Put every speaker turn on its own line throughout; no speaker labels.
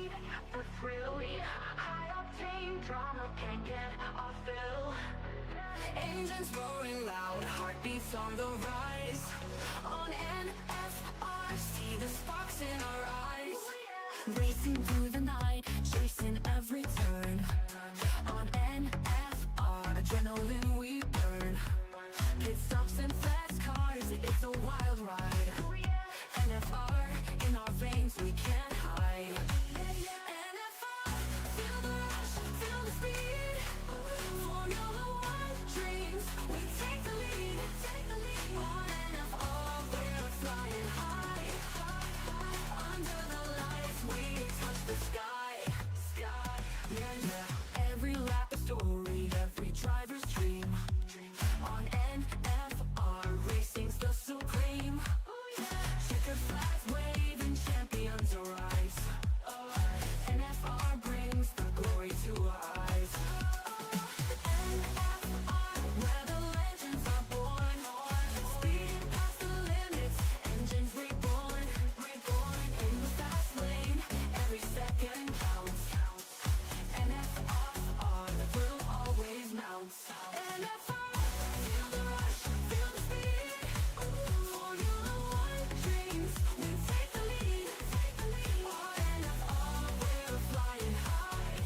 speed, the thrill, high octane drama can't get our fill. Engines roaring loud, heartbeats on the rise. On NFR, see the sparks in our eyes. Racing through the night, chasing every turn. On NFR, adrenaline we burn. Pit stops and fast cars, it's a wild ride. NFR, in our veins we can't hide. NFR, feel the rush, feel the speed. Formula One dreams, we take the lead. On NFR, we're flying high. Under the lights, we touch the sky. Yeah. Every lap a story, every driver's dream. On NFR, racing's the supreme. Checkered flags waving, champions arise. NFR brings the glory to our eyes. NFR, where the legends are born. Speeding past the limits, engines reborn. In the fast lane, every second counts. NFR, the thrill always mounts. NFR, feel the rush, feel the speed. Formula One dreams, we take the lead. On NFR, we're flying high.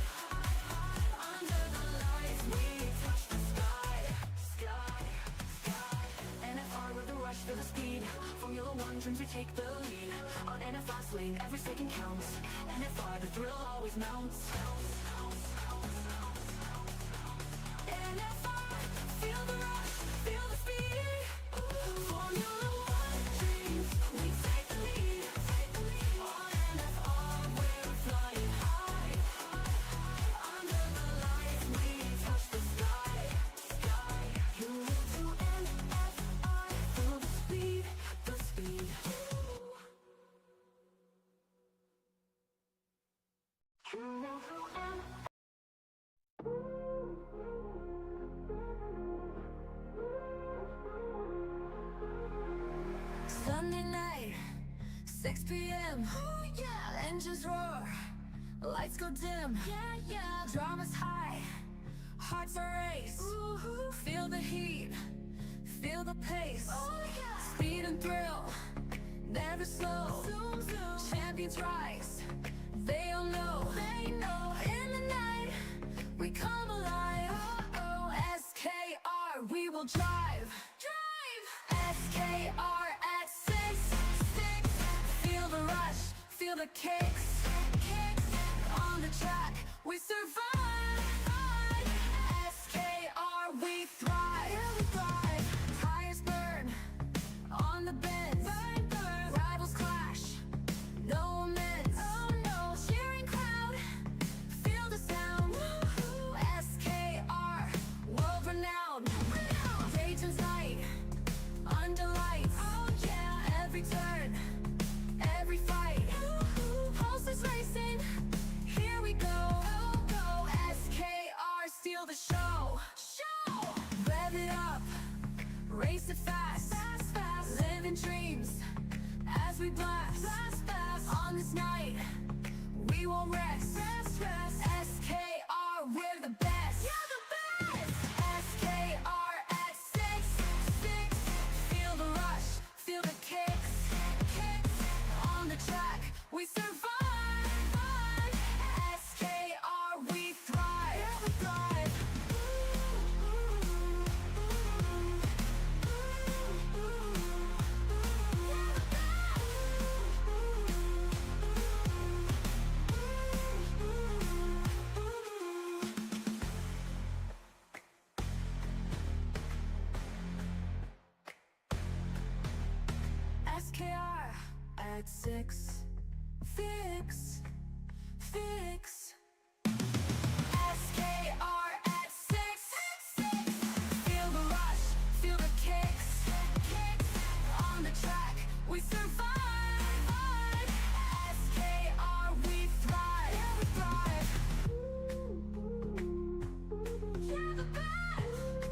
Under the lights, we touch the sky. NFR with the rush, feel the speed. Formula One dreams, we take the lead. On NFR's lane, every second counts. NFR, the thrill always mounts. NFR, feel the rush, feel the speed. Formula One dreams, we take the lead. On NFR, we're flying high. Under the lights, we touch the sky. You move to NFR, feel the speed. You move to NFR. Sunday night, 6 p.m. Oh yeah, engines roar, lights go dim. Yeah. Drama's high, hearts are race. Ooh. Feel the heat, feel the pace. Oh yeah. Speed and thrill, never slow. Zoom. Champions rise, they all know. In the night, we come alive. SKR, we will drive. SKR at 6. Feel the rush, feel the kicks. On the track, we survive. SKR, we thrive. Tires burn on the bends. Rivals clash, no amends. Oh no, cheering crowd, feel the sound. SKR, world renowned. Dayton's night, under lights. Oh yeah, every turn, every fight. Pulses racing, here we go. SKR, steal the show. Rev it up, race it fast. Living dreams as we blast. On this night, we won't rest. SKR, we're the best. SKR at 6. Feel the rush, feel the kicks. On the track, we survive. SKR, we thrive. SKR at 6. Fix. SKR at 6. Feel the rush, feel the kicks. On the track, we survive. SKR, we thrive. Yeah, the best.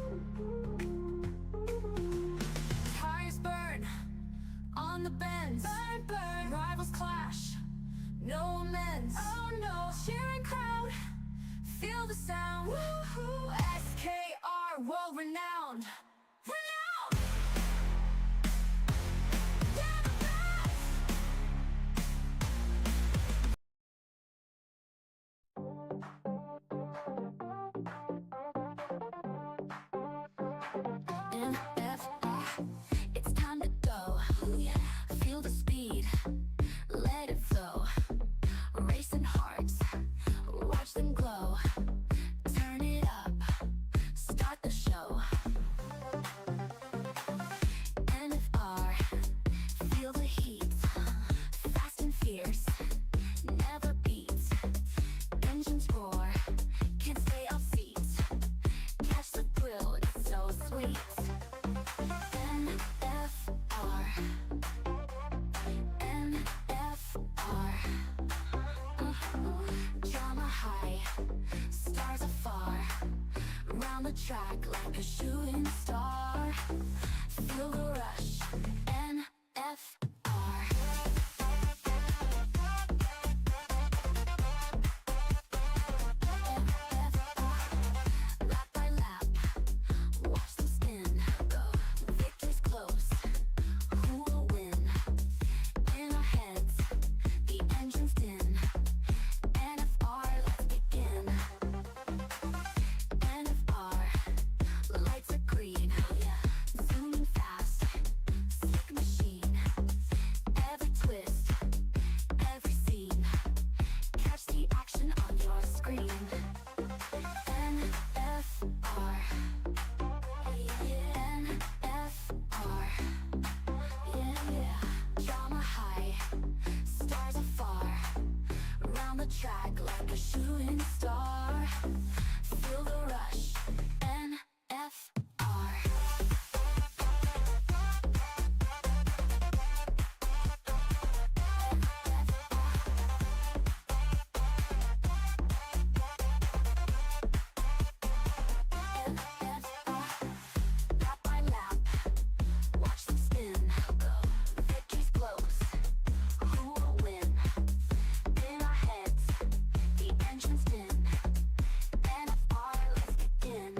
Tires burn on the bends. Rivals clash, no amends. Oh no, cheering crowd, feel the sound. Woo-hoo. SKR, world renowned. Renowned! They're the best! NFR, it's time to go. Feel the speed, let it flow. Racing hearts, watch them glow. Turn it up, start the show. NFR, feel the heat. Fast and fierce, never beats. Engines roar, can't stay off seats. Catch the thrill, it's so sweet. NFR, NFR. Drama high, stars afar. Round the track like a shooting star. Feel the rush, NFR. Lap by lap, watch them spin. Go, victory's close. Who will win? In our heads, the engine's din. NFR, let's begin. NFR, lights are green. Zooming fast, slick machine. Every twist, every scene. Catch the action on your screen. NFR, NFR, yeah. Drama high, stars afar. Round the track like a shooting star. Feel the rush, NFR. Lap by lap, watch them spin. Victory's close. Who will win? In our heads, the engine's din. NFR, let's begin.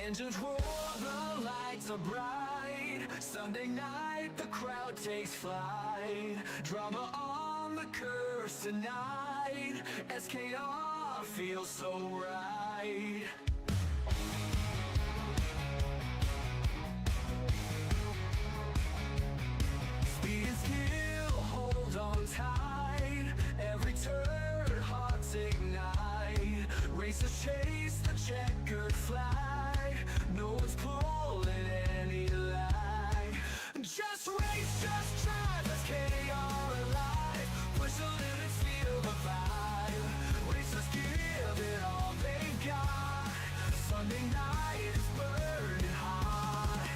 Engines roar, the lights are bright. Sunday night, the crowd takes flight. Drama on the curves tonight. SKR feels so right. Speed and skill, hold on tight. Every turn, hearts ignite. Racers chase the checkered flag. No one's pulling any lag. Just race, just drive, SKR alive. Push the limits, feel the vibe. Racers give it all they got. Sunday night is burning hot.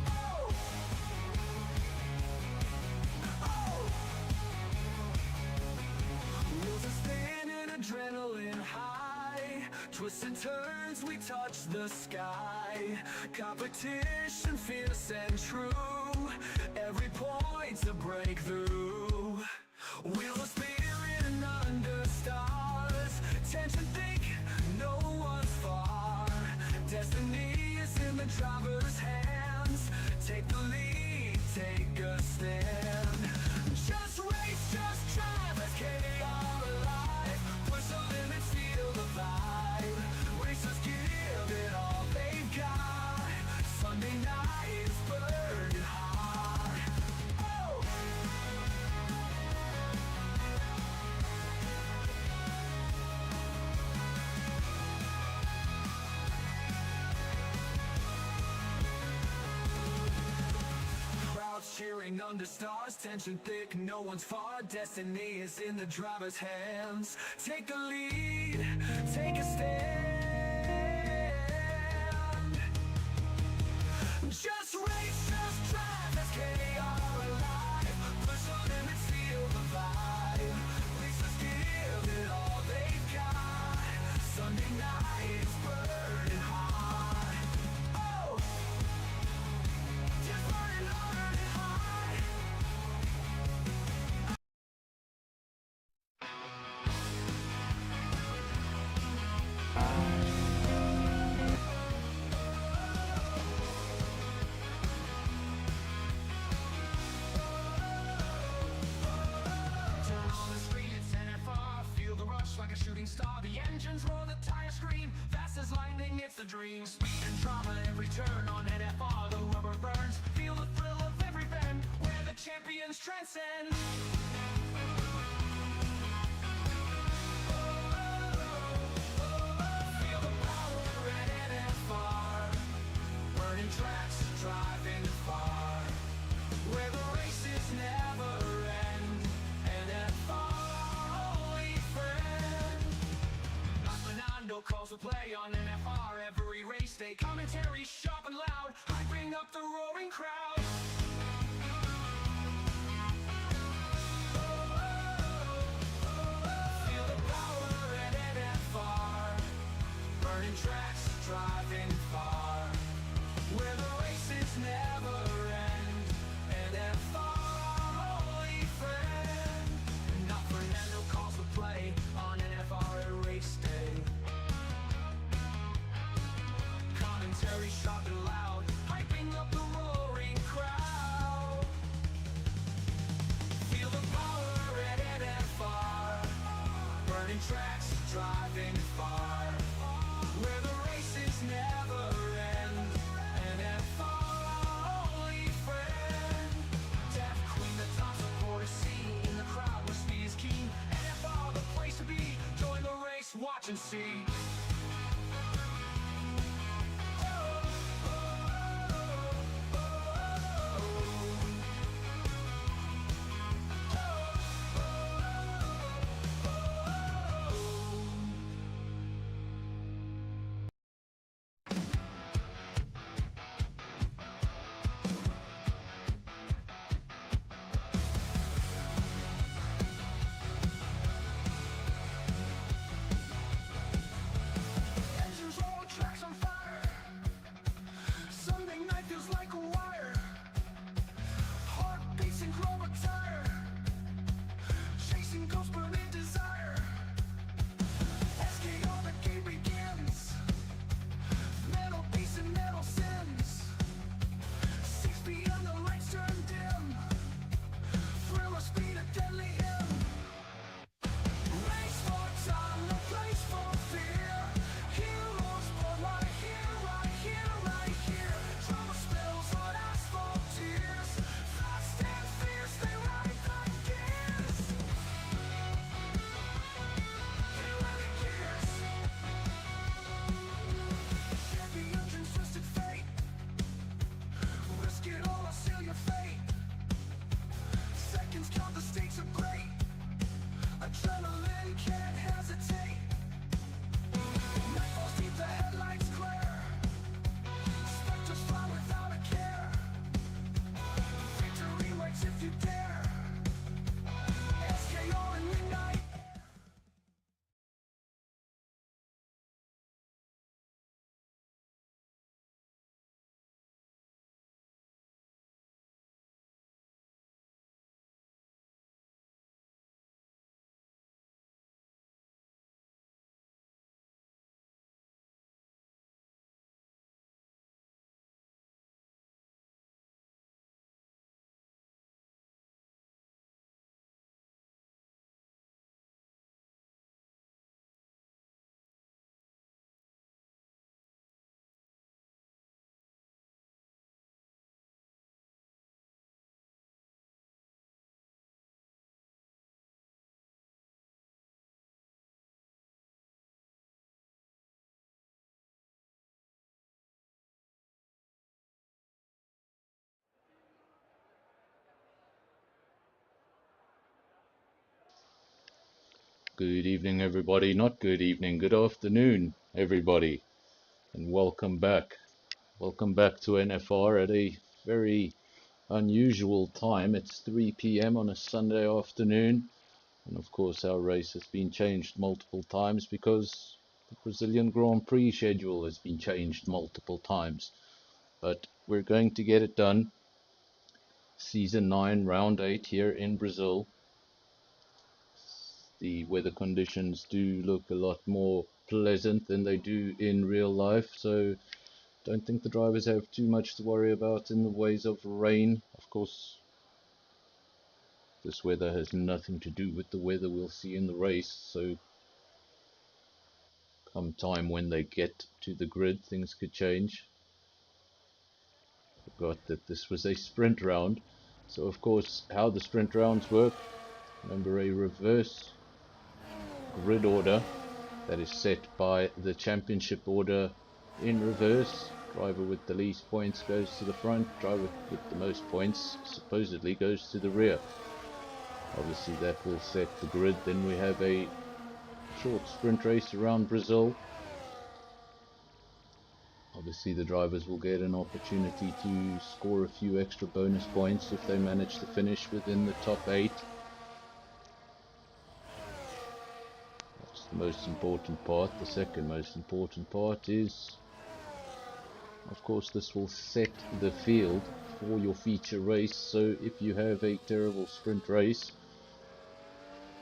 Oh! Oh! Wheels are spinning, adrenaline high. Twists and turns, we touch the sky. Competition fierce and true. Every point's a breakthrough. Wheel of spirit and under stars. Tension thick, no one's far. Destiny is in the driver's hands. Take the lead, take a stand. Just race, just drive, SKR alive. Push the limits, feel the vibe. Racers give it all they've got. Sunday night is burning hot. Oh! Crowds cheering under stars, tension thick, no one's far. Destiny is in the driver's hands. Take the lead, take a stand. Just race, just drive, SKR It's the dream, speed and drama every turn on NFR. The rubber burns, feel the thrill of every bend, where the champions transcend. Feel the power at NFR, burning tracks, driving far, where the races never end. NFR, only friend. Fernando calls the play on NFR every race day. Commentary sharp and loud, hyping up the roaring crowd. Feel the power at NFR, burning tracks, driving far, where the races never end. NFR, only friend. Now Fernando calls the play on NFR at race day. Commentary sharp and loud, hyping up the roaring crowd. Feel the power at NFR, burning tracks, driving far, where the races never end. NFR, only friend. Deaf Queen, the top supporter, see in the crowd where speed is keen. NFR, the place to be. Join the race, watch and see. Engines roll, tracks on fire. Sunday night feels like a wire. Heart beats and grow a tire. Chasing ghosts, burning desire. SKR, the game begins. Metal beasts and metal sins. 6 p.m. the lights turn dim. Thrill of speed, a deadly hymn. Race for time, no place for fear. Heroes born right here, right here, right here. Drama spills on asphalt tears. Fast and fierce, they ride like gears. They ride like gears. Champion dreams, twisted fate. Risk it all, I'll seal your fate. Seconds count, the stakes are great. Adrenaline can't hesitate. Night falls deep, the headlights glare. Specters fly without a care. Victory waits if you dare. SKR and midnight.
Good evening, everybody. Not good evening, good afternoon, everybody, and welcome back. Welcome back to NFR at a very unusual time. It's 3 p.m. on a Sunday afternoon, and of course, our race has been changed multiple times because the Brazilian Grand Prix schedule has been changed multiple times. But we're going to get it done. Season 9, Round 8 here in Brazil. The weather conditions do look a lot more pleasant than they do in real life, so don't think the drivers have too much to worry about in the ways of rain. Of course, this weather has nothing to do with the weather we'll see in the race, so come time when they get to the grid, things could change. Forgot that this was a sprint round. So of course, how the sprint rounds work, remember, a reverse grid order that is set by the championship order in reverse. Driver with the least points goes to the front, driver with the most points supposedly goes to the rear. Obviously that will set the grid. Then we have a short sprint race around Brazil. Obviously the drivers will get an opportunity to score a few extra bonus points if they manage to finish within the top 8. That's the most important part. The second most important part is, of course, this will set the field for your feature race. So if you have a terrible sprint race,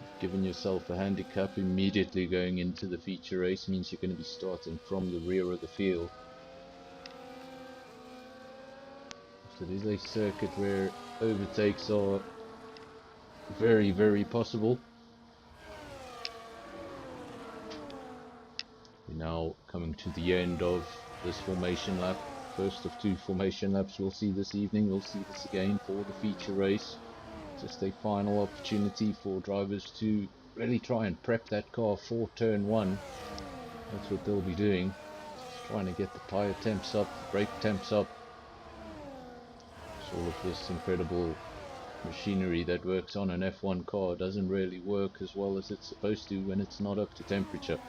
you've given yourself a handicap. Immediately going into the feature race means you're going to be starting from the rear of the field. So it is a circuit where overtakes are very, very possible. We're now coming to the end of this formation lap. First of 2 formation laps we'll see this evening. We'll see this again for the feature race. Just a final opportunity for drivers to really try and prep that car for turn 1. That's what they'll be doing. Just trying to get the tyre temps up, the brake temps up. All of this incredible machinery that works on an F1 car doesn't really work as well as it's supposed to when it's not up to temperature.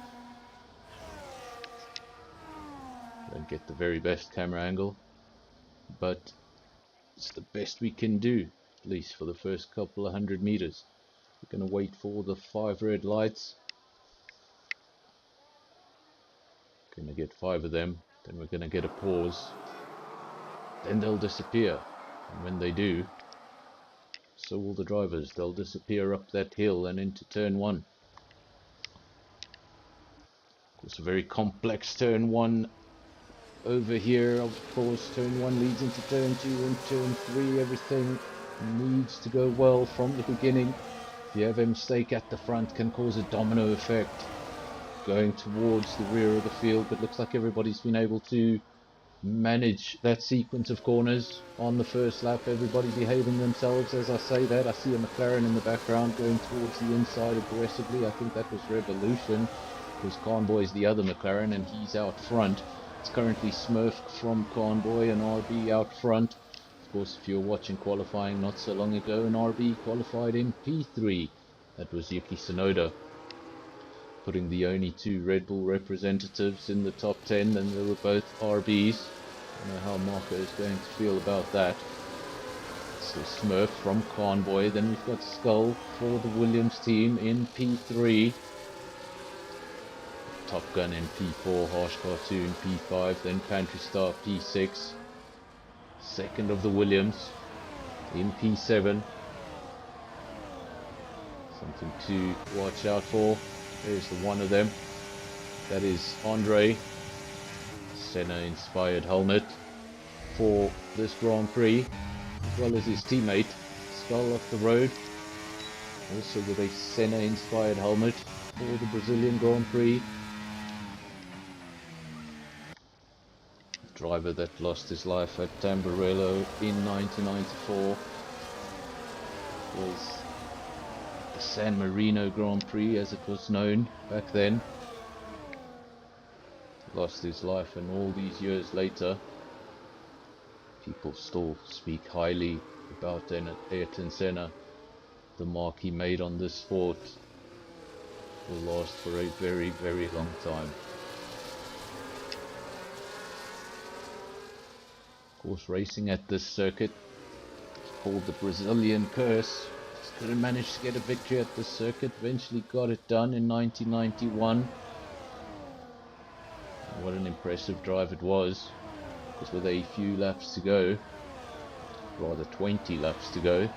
Don't get the very best camera angle, but it's the best we can do, at least for the first couple of 100 meters. We're going to wait for the 5 red lights. Going to get 5 of them, then we're going to get a pause, then they'll disappear. And when they do, so will the drivers. They'll disappear up that hill and into turn 1. Of course, a very complex turn 1 over here. Of course, turn 1 leads into turn 2 and turn 3. Everything needs to go well from the beginning. If you have a mistake at the front, can cause a domino effect going towards the rear of the field. But looks like everybody's been able to manage that sequence of corners on the first lap. Everybody behaving themselves. As I say that, I see a McLaren in the background going towards the inside aggressively. I think that was Revolution, because Convoy's the other McLaren and he's out front. It's currently Smurf from Convoy and RB out front. Of course, if you're watching qualifying not so long ago, an RB qualified in P3. That was Yuki Tsunoda, putting the only 2 Red Bull representatives in the top 10, and they were both RBs. I don't know how Marco is going to feel about that. So Smurf from Convoy. Then we've got Skull for the Williams team in P3. Top Gun in P4, Harsh Cartoon P5, then Pantry Star P6. Second of the Williams in P7. Something to watch out for. There's the one of them. That is Andre. Senna inspired helmet for this Grand Prix, as well as his teammate Skull off the road, also with a Senna inspired helmet for the Brazilian Grand Prix. The driver that lost his life at Tamborello in 1994 was the San Marino Grand Prix, as it was known back then. Lost his life, and all these years later people still speak highly about Ayrton Senna. The mark he made on this sport will last for a very, very long time. Of course, racing at this circuit is called the Brazilian Curse. Just couldn't manage to get a victory at this circuit. Eventually got it done in 1991. What an impressive drive it was, because with a few laps to go, rather 20 laps to go,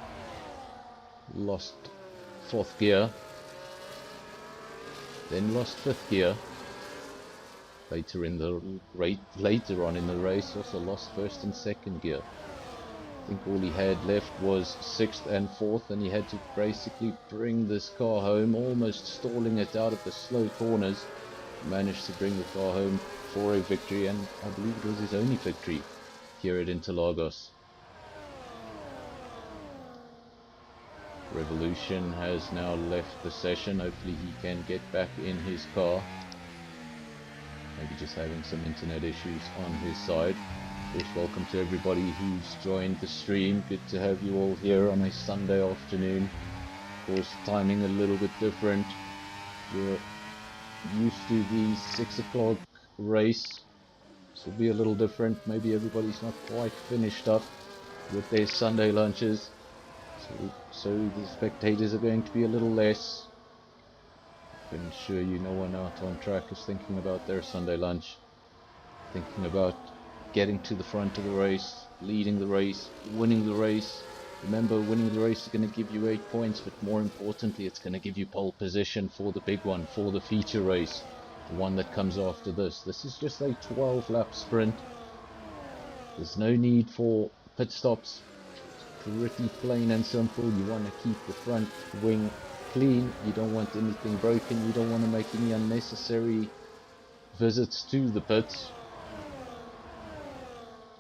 lost 4th gear, then lost 5th gear. Later on in the race, also lost 1st and 2nd gear. I think all he had left was 6th and 4th, and he had to basically bring this car home, almost stalling it out of the slow corners. managed to bring the car home for a victory, and I believe it was his only victory here at Interlagos. Revolution has now left the session. Hopefully he can get back in his car. Maybe just having some internet issues on his side. Of course, welcome to everybody who's joined the stream. Good to have you all here on a Sunday afternoon. Of course, timing a little bit different. We're used to the 6 o'clock race. This will be a little different. Maybe everybody's not quite finished up with their Sunday lunches. So the spectators are going to be a little less. I can assure you no one out on track is thinking about their Sunday lunch. Thinking about getting to the front of the race, leading the race, winning the race. Remember, winning the race is going to give you 8 points, but more importantly, it's going to give you pole position for the big one, for the feature race, the one that comes after this. This is just a 12-lap sprint. There's no need for pit stops. Pretty plain and simple. You want to keep the front wing clean. You don't want anything broken. You don't want to make any unnecessary visits to the pits.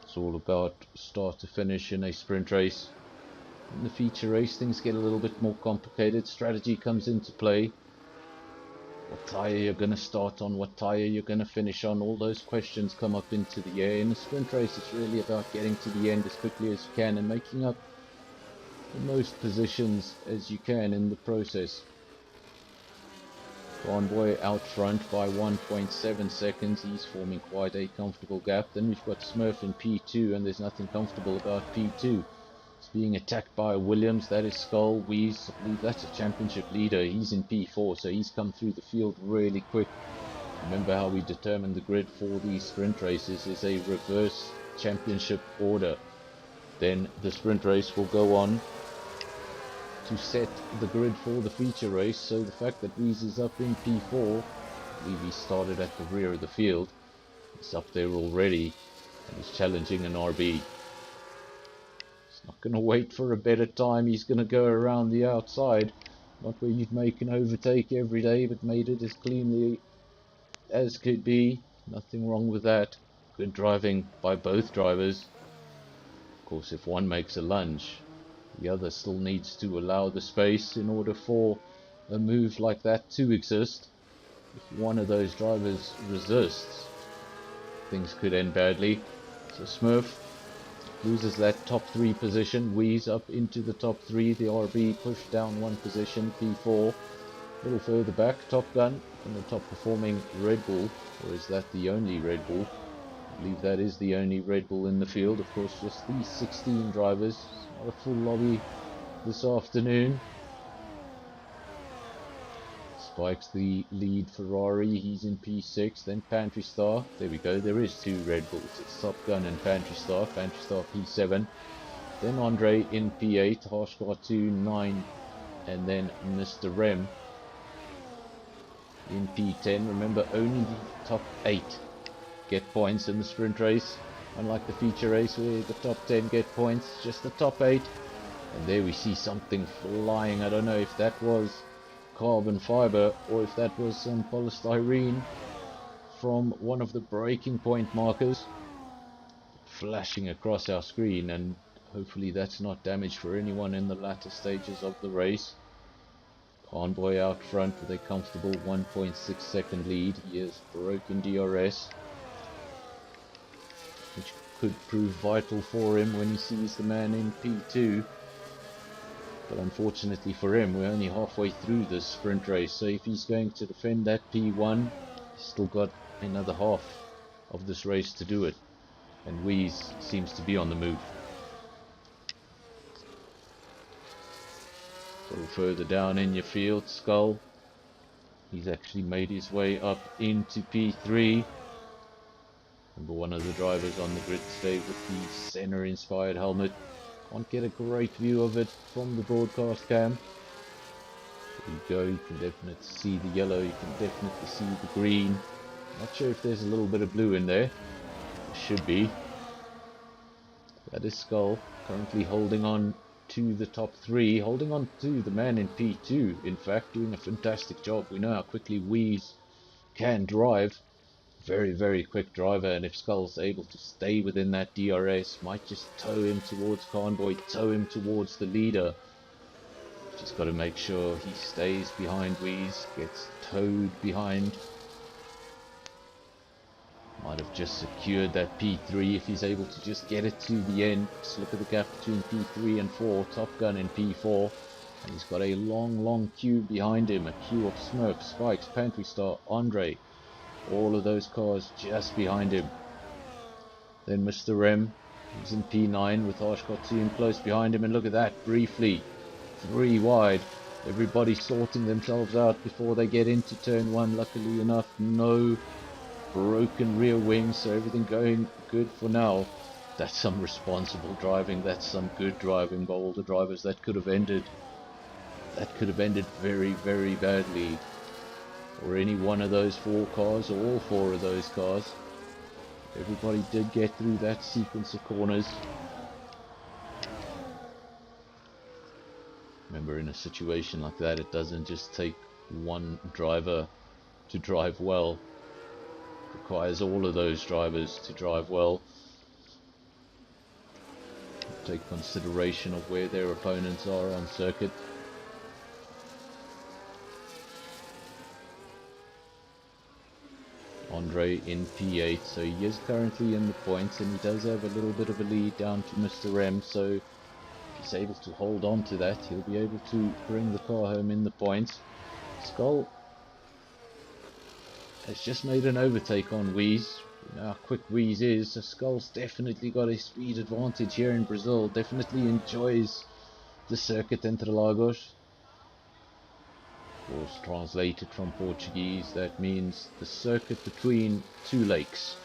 It's all about start to finish in a sprint race. In the feature race, things get a little bit more complicated. Strategy comes into play. What tyre you're going to start on, what tyre you're going to finish on, all those questions come up into the air. In a sprint race, it's really about getting to the end as quickly as you can and making up the most positions as you can in the process. Convoy out front by 1.7 seconds. He's forming quite a comfortable gap. Then we've got Smurf in P2, and there's nothing comfortable about P2. It's being attacked by Williams. That is Skull. Weeze, I believe that's a championship leader. He's in P4, so he's come through the field really quick. Remember how we determine the grid for these sprint races is a reverse championship order. Then the sprint race will go on to set the grid for the feature race. So the fact that Weeze is up in P4, I believe he started at the rear of the field, he's up there already and he's challenging an RB. He's not going to wait for a better time. He's going to go around the outside, not where you'd make an overtake every day, but made it as cleanly as could be. Nothing wrong with that. Good driving by both drivers. Of course, if one makes a lunge, the other still needs to allow the space in order for a move like that to exist. If one of those drivers resists, things could end badly. So Smurf loses that top 3 position. Weeze up into the top 3. The RB pushed down 1 position. P4 a little further back. Top Gun from the top performing Red Bull. Or is that the only Red Bull? I believe that is the only Red Bull in the field. Of course, just these 16 drivers. Not a full lobby this afternoon. Spikes the lead Ferrari. He's in P6. Then Pantry Star. There we go. There is 2 Red Bulls. It's Top Gun and Pantry Star. Pantry Star P7. Then Andre in P8. Harshgar 2, 9. And then Mr. Rem in P10. Remember, only the top 8 get points in the sprint race, unlike the feature race where the top 10 get points, just the top 8. And there we see something flying. I don't know if that was carbon fiber or if that was some polystyrene from one of the breaking point markers flashing across our screen, and hopefully that's not damage for anyone in the latter stages of the race. Convoy out front with a comfortable 1.6 second lead. He has broken DRS, which could prove vital for him when he sees the man in P2. But unfortunately for him, we're only halfway through this sprint race, so if he's going to defend that P1, he's still got another half of this race to do it. And Weeze seems to be on the move. A little further down in your field, Skull. He's actually made his way up into P3. Number one of the drivers on the grid today with the Senna inspired helmet. Can't get a great view of it from the broadcast cam. There you go, you can definitely see the yellow, you can definitely see the green. Not sure if there's a little bit of blue in there. There should be. That is Skull, currently holding on to the top 3, holding on to the man in P2, in fact, doing a fantastic job. We know how quickly Weeze can drive. Very, very quick driver, and if Skull's able to stay within that DRS, might just tow him towards Convoy, tow him towards the leader. Just got to make sure he stays behind Wheeze, gets towed behind. Might have just secured that P3 if he's able to just get it to the end. Just look at the gap between P3 and 4, Top Gun in P4. And he's got a long queue behind him, a queue of Smurf, Spikes, Pantry Star, Andre. All of those cars just behind him. Then Mr. M, who's in P9 with Harshkotun close behind him. And look at that, briefly, 3 wide. Everybody sorting themselves out before they get into turn 1. Luckily enough, no broken rear wings, so everything going good for now. That's some responsible driving. That's some good driving by all the drivers. That could have ended very, very badly. Or any one of those 4 cars, or all 4 of those cars. Everybody did get through that sequence of corners. Remember, in a situation like that, it doesn't just take one driver to drive well. It requires all of those drivers to drive well. Take consideration of where their opponents are on circuit. Andre in P8, so he is currently in the points, and he does have a little bit of a lead down to Mr. M, so if he's able to hold on to that, he'll be able to bring the car home in the points. Skull has just made an overtake on Wheeze. You know how quick Wheeze is, so Skull's definitely got a speed advantage here in Brazil, definitely enjoys the circuit Interlagos. Of course, translated from Portuguese, that means the circuit between 2 lakes.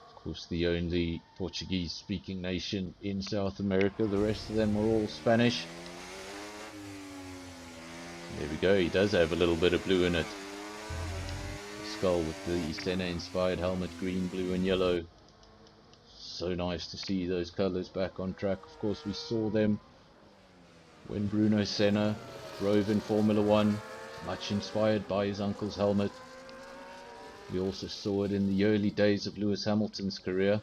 Of course, the only Portuguese speaking nation in South America, the rest of them are all Spanish. There we go, he does have a little bit of blue in it. Skull with the Senna inspired helmet, green, blue and yellow. So nice to see those colours back on track. Of course, we saw them when Bruno Senna drove in Formula 1, much inspired by his uncle's helmet. We also saw it in the early days of Lewis Hamilton's career,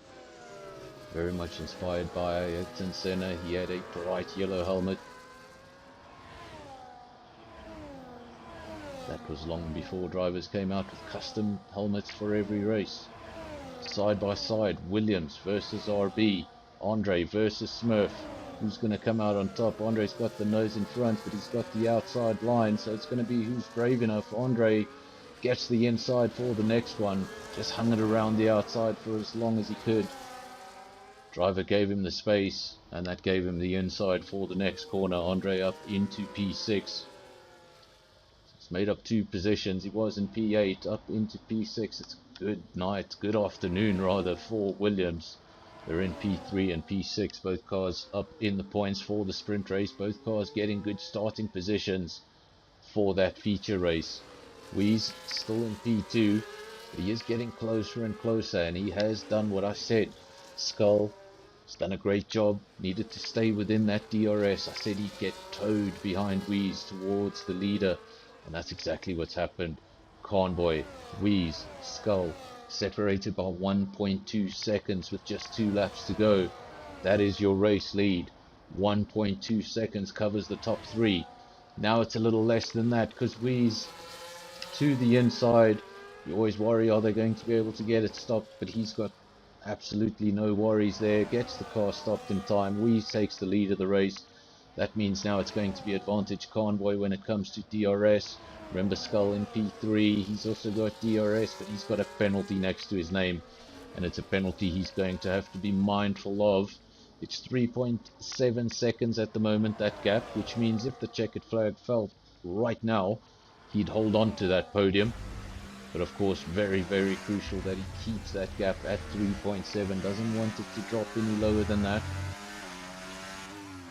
very much inspired by Ayrton Senna. He had a bright yellow helmet. That was long before drivers came out with custom helmets for every race. Side by side, Williams versus RB, Andre versus Smurf. Who's going to come out on top? Andre's got the nose in front, but he's got the outside line, so it's going to be who's brave enough. Andre gets the inside for the next one. Just hung it around the outside for as long as he could. Driver gave him the space, and that gave him the inside for the next corner. Andre up into P6. It's made up 2 positions. He was in P8, up into P6. It's good night, good afternoon rather, for Williams. They're in P3 and P6, both cars up in the points for the sprint race, both cars getting good starting positions for that feature race. Wheeze still in P2, but he is getting closer and closer, and he has done what I said. Skull has done a great job, needed to stay within that DRS. I said he'd get towed behind Wheeze towards the leader, and that's exactly what's happened. Convoy, Wheeze, Skull separated by 1.2 seconds with just 2 laps to go. That is your race lead. 1.2 seconds covers the top 3. Now it's a little less than that because Wheeze to the inside. You always worry, are they going to be able to get it stopped? But he's got absolutely no worries there. Gets the car stopped in time. Wheeze takes the lead of the race. That means now it's going to be advantage Convoy when it comes to DRS. Remember, Skull in P3, he's also got DRS, but he's got a penalty next to his name, and it's a penalty he's going to have to be mindful of. It's 3.7 seconds at the moment, that gap, which means if the checkered flag fell right now, he'd hold on to that podium. But of course, very, very crucial that he keeps that gap at 3.7, doesn't want it to drop any lower than that.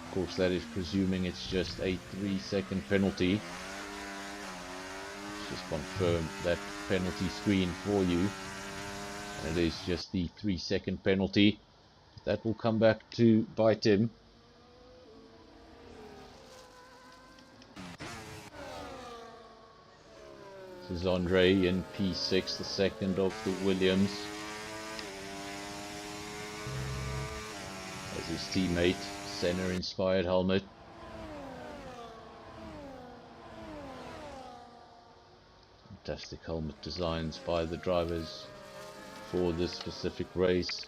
Of course, that is presuming it's just a 3-second penalty. Let's just confirm that penalty screen for you. And it is just the 3-second penalty. That will come back to bite him. This is Andre in P6, the second of the Williams. As his teammate, Senna-inspired helmet. Fantastic helmet designs by the drivers for this specific race.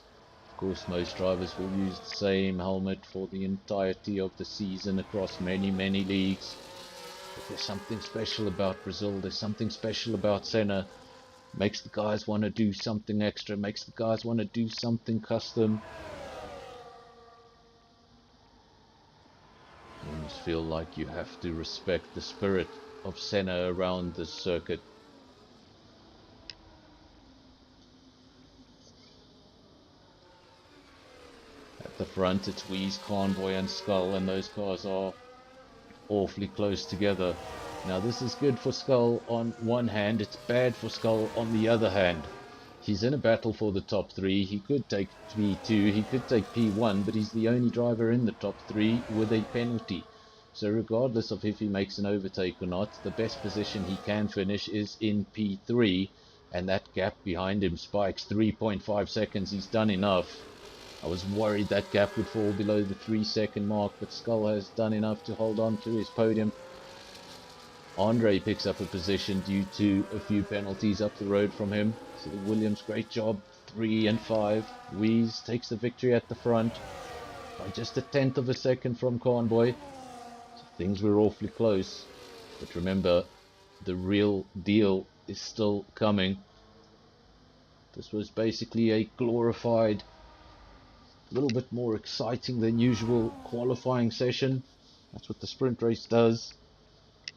Of course, most drivers will use the same helmet for the entirety of the season across many leagues. But there's something special about Brazil, there's something special about Senna. Makes the guys want to do something extra, makes the guys want to do something custom. You almost feel like you have to respect the spirit of Senna around this circuit. At the front it's Weeze, Convoy and Skull, and those cars are awfully close together. Now this is good for Skull on one hand, it's bad for Skull on the other hand. He's in a battle for the top 3, he could take P2, he could take P1, but he's the only driver in the top 3 with a penalty. So regardless of if he makes an overtake or not, the best position he can finish is in P3, and that gap behind him spikes 3.5 seconds, he's done enough. I was worried that gap would fall below the 3-second mark, but Skull has done enough to hold on to his podium. Andre picks up a position due to a few penalties up the road from him. So the Williams, great job, 3 and 5. Weeze takes the victory at the front by just a 1/10 of a second from Convoy. So things were awfully close. But remember, the real deal is still coming. This was basically a glorified, a little bit more exciting than usual qualifying session. That's what the sprint race does.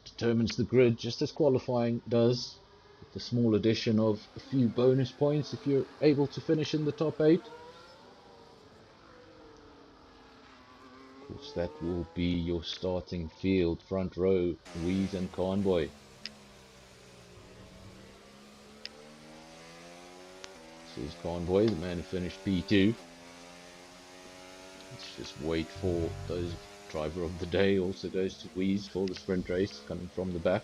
Determines the grid just as qualifying does, with the small addition of a few bonus points if you're able to finish in the top 8. Of course, that will be your starting field: front row, Weeze and Convoy. This is Convoy, the man who finished P2. Let's just wait for those. Driver of the day also goes to Weeze for the sprint race, coming from the back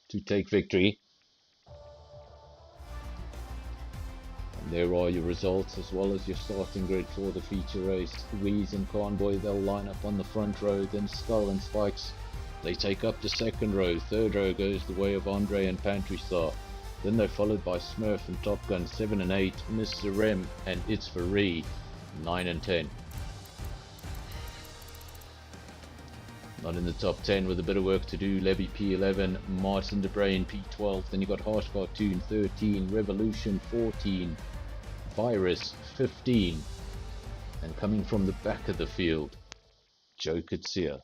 to take victory. And there are your results as well as your starting grid for the feature race. Weeze and Convoy, they'll line up on the front row, then Skull and Spikes, they take up the second row. Third row goes the way of Andre and Pantry Star. Then they're followed by Smurf and Top Gun 7 and 8, Mr. Rem and It's Free 9 and 10. Not in the top 10 with a bit of work to do. Levy P11, Martin De Brain P12, then you got Harsh Cartoon 13, Revolution 14, Virus 15, and coming from the back of the field, Joe Kutsia.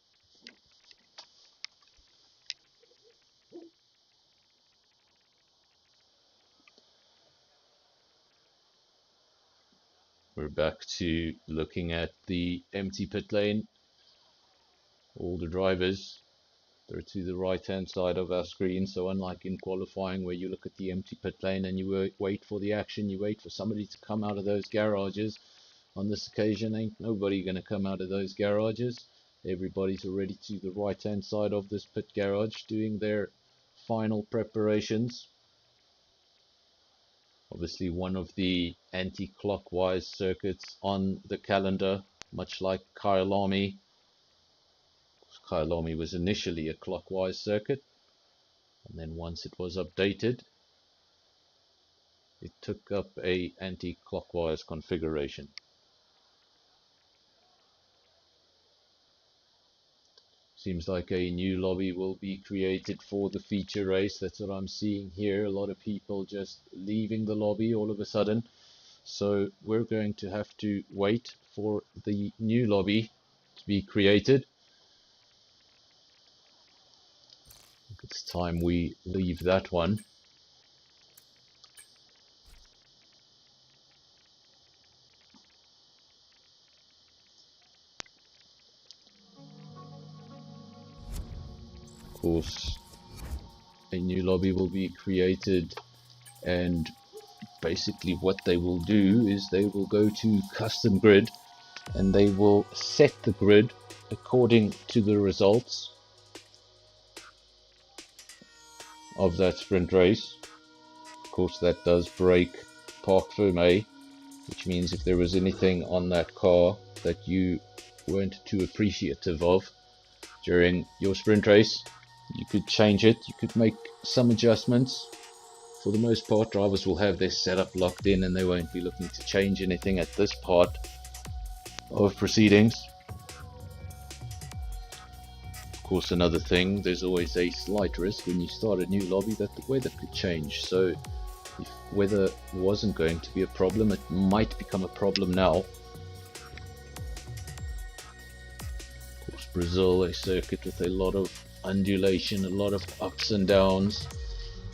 We're back to looking at the empty pit lane. All the drivers, they're to the right hand side of our screen, so unlike in qualifying where you look at the empty pit lane and you wait for the action, you wait for somebody to come out of those garages. On this occasion, ain't nobody going to come out of those garages. Everybody's already to the right hand side of this pit garage doing their final preparations. Obviously one of the anti-clockwise circuits on the calendar, much like Kyalami. Kyalami was initially a clockwise circuit, and then once it was updated, it took up a anti-clockwise configuration. Seems like a new lobby will be created for the feature race. That's what I'm seeing here. A lot of people just leaving the lobby all of a sudden. So we're going to have to wait for the new lobby to be created. It's time we leave that one. Of course, a new lobby will be created, and basically what they will do is they will go to custom grid, and they will set the grid according to the results of that sprint race. Of course, that does break parc fermé, which means if there was anything on that car that you weren't too appreciative of during your sprint race, you could change it, you could make some adjustments. For the most part, drivers will have their setup locked in and they won't be looking to change anything at this part of proceedings. Of course, another thing, there's always a slight risk when you start a new lobby that the weather could change. So if weather wasn't going to be a problem, it might become a problem now. Of course, Brazil, a circuit with a lot of undulation, a lot of ups and downs.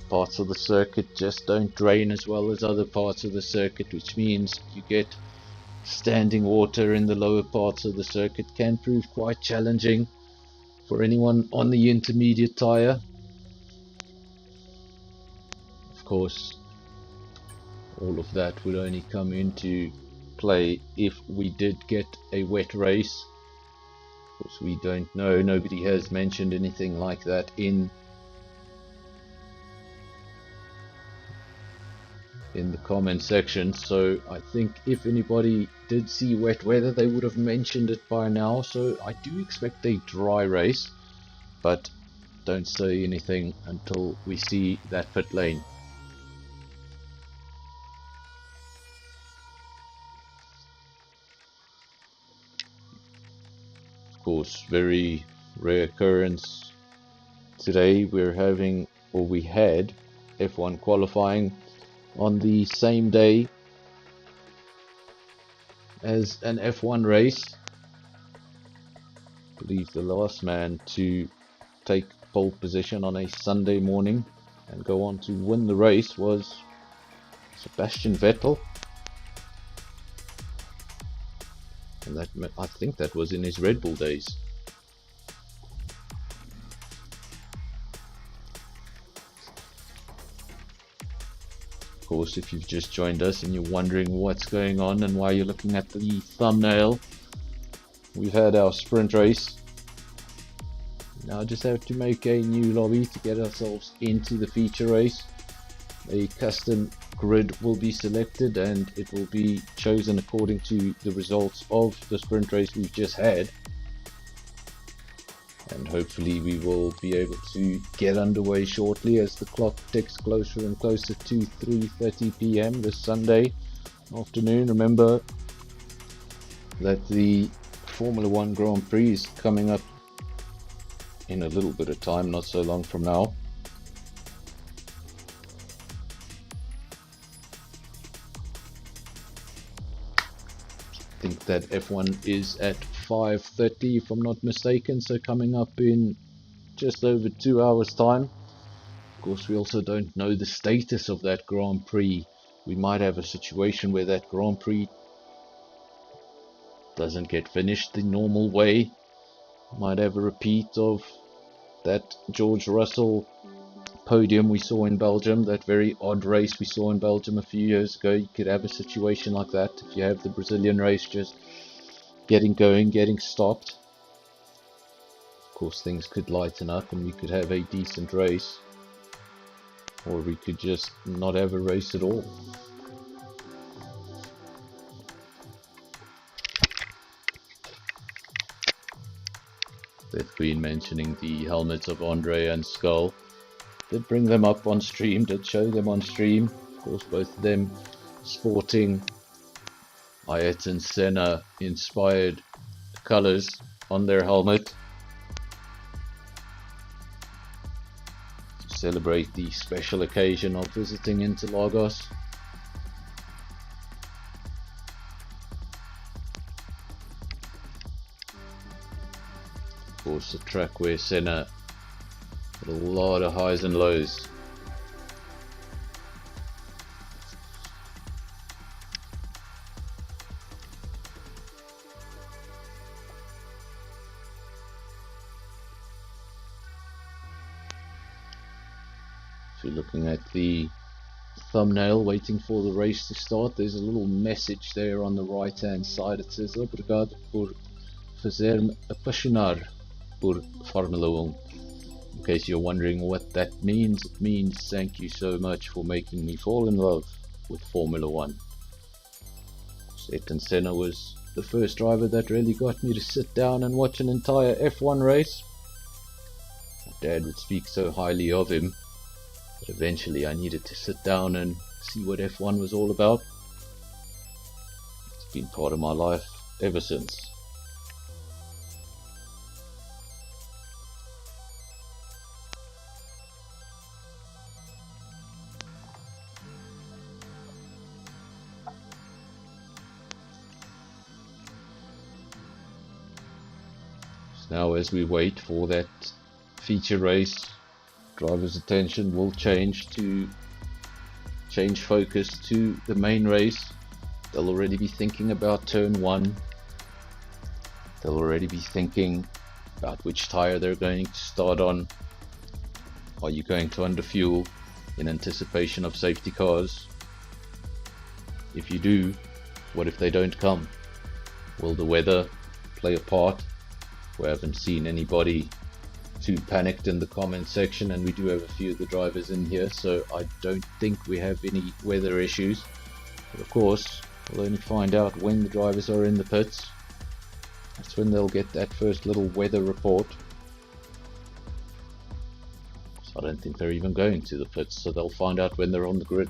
Parts of the circuit just don't drain as well as other parts of the circuit, which means you get standing water in the lower parts of the circuit. Can prove quite challenging for anyone on the intermediate tire. Of course, all of that would only come into play if we did get a wet race. Of course, we don't know, nobody has mentioned anything like that in the comment section, so I think if anybody did see wet weather they would have mentioned it by now. So I do expect a dry race, but don't say anything until we see that pit lane. Of course, very rare occurrence today. We're having, or we had, F1 qualifying on the same day as an F1 race. I believe the last man to take pole position on a Sunday morning and go on to win the race was Sebastian Vettel, and that, I think that was in his Red Bull days. Of course, if you've just joined us and you're wondering what's going on and why you're looking at the thumbnail, we've had our sprint race. Now I just have to make a new lobby to get ourselves into the feature race. A custom grid will be selected and it will be chosen according to the results of the sprint race we've just had. And hopefully we will be able to get underway shortly as the clock ticks closer and closer to 3:30 p.m. this Sunday afternoon. Remember that the Formula 1 Grand Prix is coming up in a little bit of time, not so long from now. I think that F1 is at 5:30 if I'm not mistaken, so coming up in just over 2 hours time. Of course, we also don't know the status of that Grand Prix. We might have a situation where that Grand Prix doesn't get finished the normal way. Might have a repeat of that George Russell podium we saw in Belgium, that very odd race we saw in Belgium a few years ago. You could have a situation like that if you have the Brazilian race just getting going, getting stopped. Of course, things could lighten up and we could have a decent race, or we could just not have a race at all. Death Queen mentioning the helmets of Andre and Skull. Did bring them up on stream, did show them on stream. Of course, both of them sporting Ayrton Senna inspired colors on their helmet to celebrate the special occasion of visiting Interlagos. Of course, a track where Senna had a lot of highs and lows. If you're looking at the thumbnail waiting for the race to start, there's a little message there on the right hand side. It says obrigado por fazer-me apaixonar por Fórmula 1. In case you're wondering what that means, it means thank you so much for making me fall in love with Formula 1. Ayrton Senna was the first driver that really got me to sit down and watch an entire F1 race. My dad would speak so highly of him, but eventually I needed to sit down and see what F1 was all about. It's been part of my life ever since. Now, as we wait for that feature race, drivers' attention will change focus to the main race. They'll already be thinking about turn 1. They'll already be thinking about which tire they're going to start on. Are you going to underfuel in anticipation of safety cars? If you do, what if they don't come? Will the weather play a part? We haven't seen anybody too panicked in the comment section, and we do have a few of the drivers in here, so I don't think we have any weather issues. But of course, we'll only find out when the drivers are in the pits. That's when they'll get that first little weather report. So I don't think they're even going to the pits, so they'll find out when they're on the grid.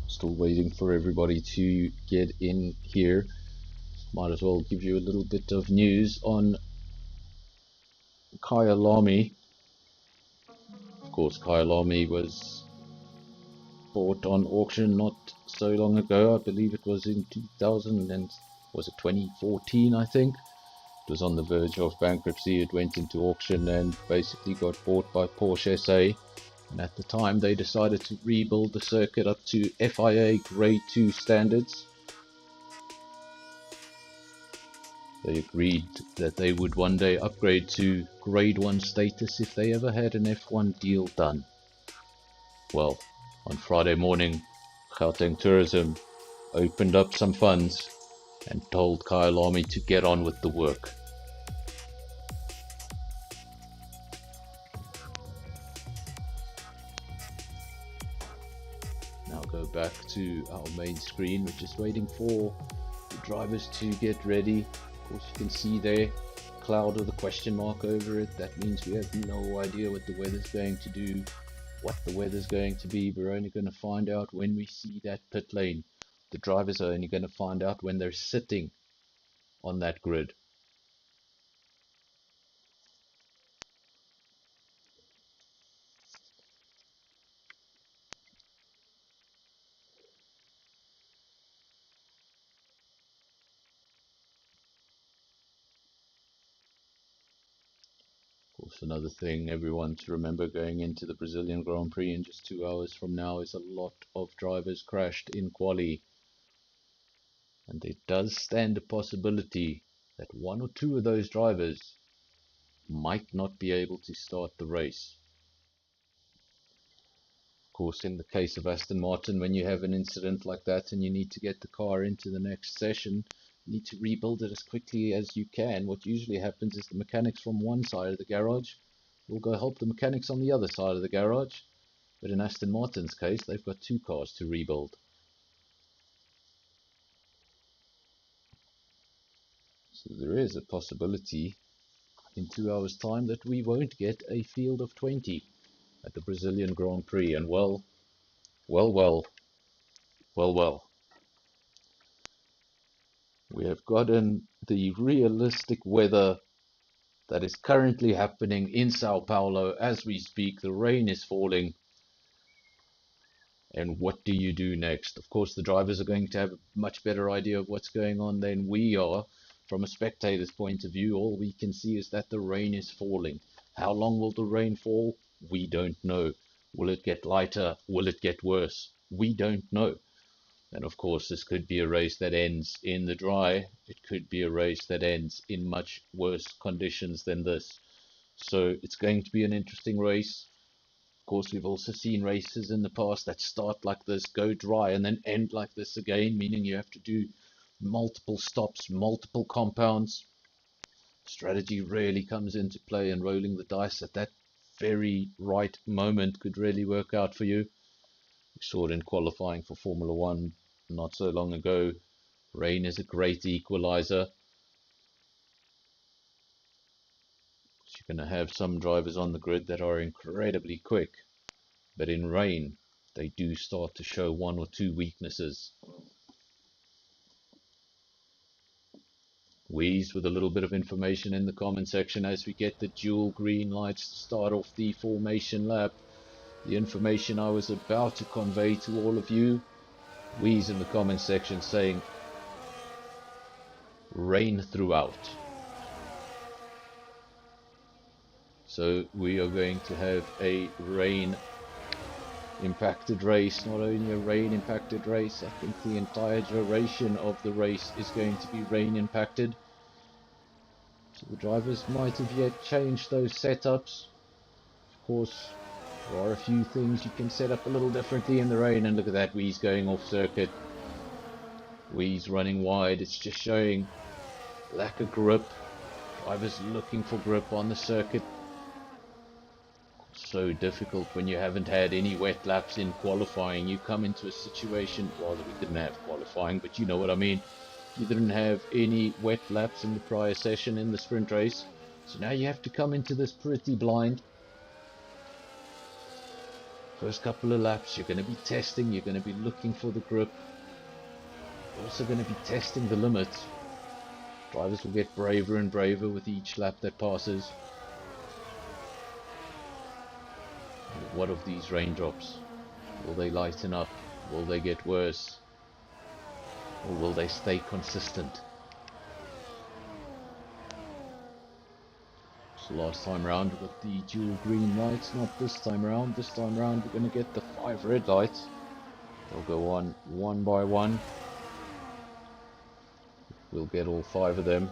Still waiting for everybody to get in here. Might as well give you a little bit of news on Kaya Lamy. Of course, Kaya Lamy was bought on auction not so long ago. I believe it was in 2014, I think. It was on the verge of bankruptcy. It went into auction and basically got bought by Porsche SA. And at the time they decided to rebuild the circuit up to FIA Grade 2 standards. They agreed that they would one day upgrade to Grade 1 status if they ever had an F1 deal done. Well, on Friday morning, Gauteng Tourism opened up some funds and told Kaya Lamy to get on with the work. Now go back to our main screen. We're just waiting for the drivers to get ready. Of course, you can see there, cloud with a question mark over it. That means we have no idea what the weather's going to do, what the weather's going to be. We're only going to find out when we see that pit lane. The drivers are only going to find out when they're sitting on that grid. Of course, another thing everyone to remember going into the Brazilian Grand Prix in just 2 hours from now is a lot of drivers crashed in quali. And there does stand a possibility that 1 or 2 of those drivers might not be able to start the race. Of course, in the case of Aston Martin, when you have an incident like that and you need to get the car into the next session, you need to rebuild it as quickly as you can. What usually happens is the mechanics from one side of the garage will go help the mechanics on the other side of the garage. But in Aston Martin's case, they've got 2 cars to rebuild. So there is a possibility in 2 hours' time that we won't get a field of 20 at the Brazilian Grand Prix. And well. We have gotten the realistic weather that is currently happening in Sao Paulo as we speak. The rain is falling. And what do you do next? Of course, the drivers are going to have a much better idea of what's going on than we are. From a spectator's point of view, all we can see is that the rain is falling. How long will the rain fall? We don't know. Will it get lighter? Will it get worse? We don't know. And of course, this could be a race that ends in the dry. It could be a race that ends in much worse conditions than this. So it's going to be an interesting race. Of course, we've also seen races in the past that start like this, go dry, and then end like this again, meaning you have to do multiple stops, multiple compounds. Strategy really comes into play, and rolling the dice at that very right moment could really work out for you. We saw it in qualifying for Formula One not so long ago. Rain is a great equalizer. You're going to have some drivers on the grid that are incredibly quick, but in rain, they do start to show one or two weaknesses. Wheeze with a little bit of information in the comment section as we get the dual green lights to start off the formation lap. The information I was about to convey to all of you. Wheeze in the comment section saying rain throughout. So we are going to have a rain impacted race, not only a rain impacted race, I think the entire duration of the race is going to be rain impacted. So the drivers might have yet changed those setups. Of course, there are a few things you can set up a little differently in the rain, and look at that, Wheeze going off circuit. Wheeze running wide, it's just showing lack of grip. Drivers looking for grip on the circuit. So difficult when you haven't had any wet laps in qualifying. You come into a situation, well, we didn't have qualifying, but you know what I mean. You didn't have any wet laps in the prior session in the sprint race, so now you have to come into this pretty blind. First couple of laps, you're going to be testing, you're going to be looking for the grip, you're also going to be testing the limits. Drivers will get braver and braver with each lap that passes. What of these raindrops? Will they lighten up? Will they get worse? Or will they stay consistent? So last time round we got the dual green lights, not this time round. This time round we're going to get the 5 red lights. They'll go on one by one. We'll get all 5 of them.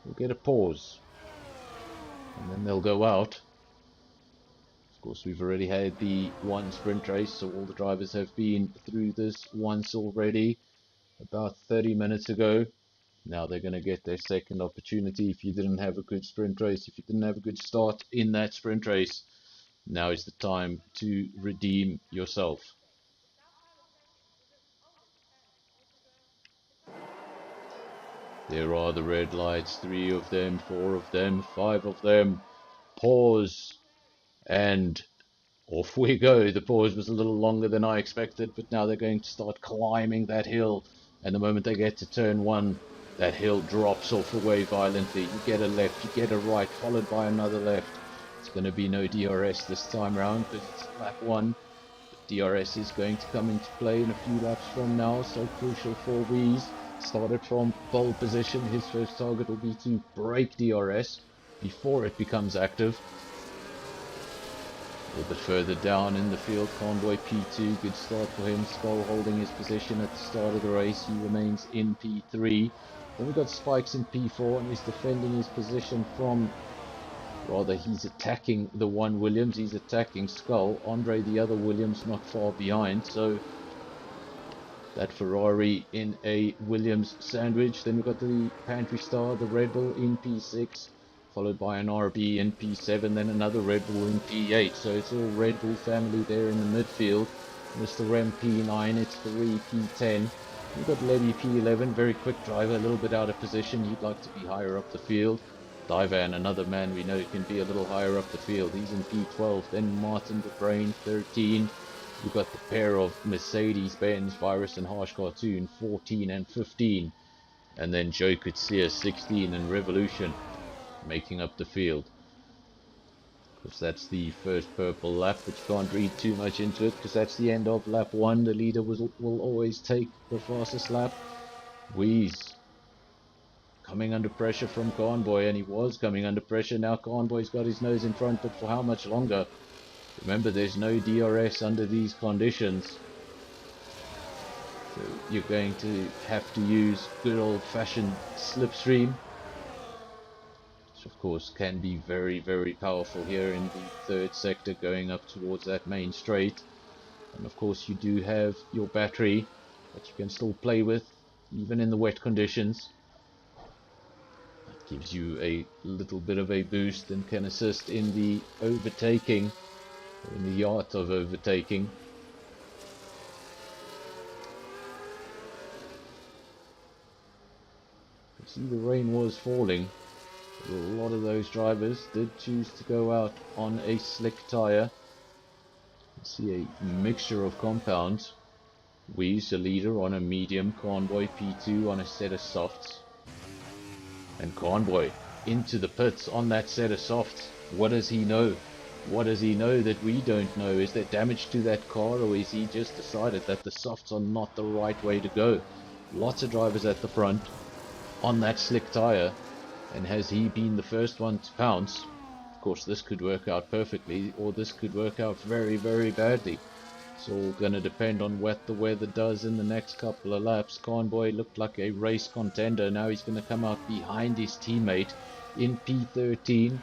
We'll get a pause. And then they'll go out. Of course, we've already had the one sprint race, so all the drivers have been through this once already, about 30 minutes ago. Now they're going to get their second opportunity. If you didn't have a good sprint race, if you didn't have a good start in that sprint race, now is the time to redeem yourself. There are the red lights, 3 of them, 4 of them, 5 of them. Pause, and off we go. The pause was a little longer than I expected, but now they're going to start climbing that hill. And the moment they get to turn 1, that hill drops off away violently. You get a left, you get a right, followed by another left. It's going to be no DRS this time round, but it's lap 1. But DRS is going to come into play in a few laps from now, so crucial for Wheeze. Started from pole position. His first target will be to break DRS before it becomes active. A little bit further down in the field, Convoy P2, good start for him. Skull holding his position at the start of the race. He remains in P3. Then we've got Spikes in P4, and he's defending his position from, rather, he's attacking the one Williams. He's attacking Skull. Andre, the other Williams, not far behind. So that Ferrari in a Williams sandwich. Then we've got the Pantry Star, the Red Bull in P6. Followed by an RB in P7, then another Red Bull in P8. So it's all Red Bull family there in the midfield. Mr. Rem P9, it's 3 P10. We've got Levy P11, very quick driver, a little bit out of position. He'd like to be higher up the field. Divan, another man we know can be a little higher up the field. He's in P12. Then Martin the Brain, 13. We've got the pair of Mercedes-Benz, Virus and Harsh Cartoon, 14 and 15. And then Joe Kutsia, 16, and Revolution making up the field. Because that's the first purple lap, but you can't read too much into it because that's the end of lap 1. The leader will always take the fastest lap. Wheeze coming under pressure from Convoy, and he was coming under pressure. Now Convoy's got his nose in front, but for how much longer? Remember, there's no DRS under these conditions. So you're going to have to use good old-fashioned slipstream, which of course can be very, very powerful here in the third sector going up towards that main straight. And of course you do have your battery that you can still play with even in the wet conditions. That gives you a little bit of a boost and can assist in the overtaking, or in the art of overtaking. You see the rain was falling, but a lot of those drivers did choose to go out on a slick tyre. You see a mixture of compounds. Wee's the leader on a medium, Convoy P2 on a set of softs. And Convoy into the pits on that set of softs. What does he know? What does he know that we don't know? Is there damage to that car, or is he just decided that the softs are not the right way to go? Lots of drivers at the front on that slick tyre, and has he been the first one to pounce? Of course, this could work out perfectly, or this could work out very, very badly. It's all going to depend on what the weather does in the next couple of laps. Convoy looked like a race contender. Now he's going to come out behind his teammate in P13.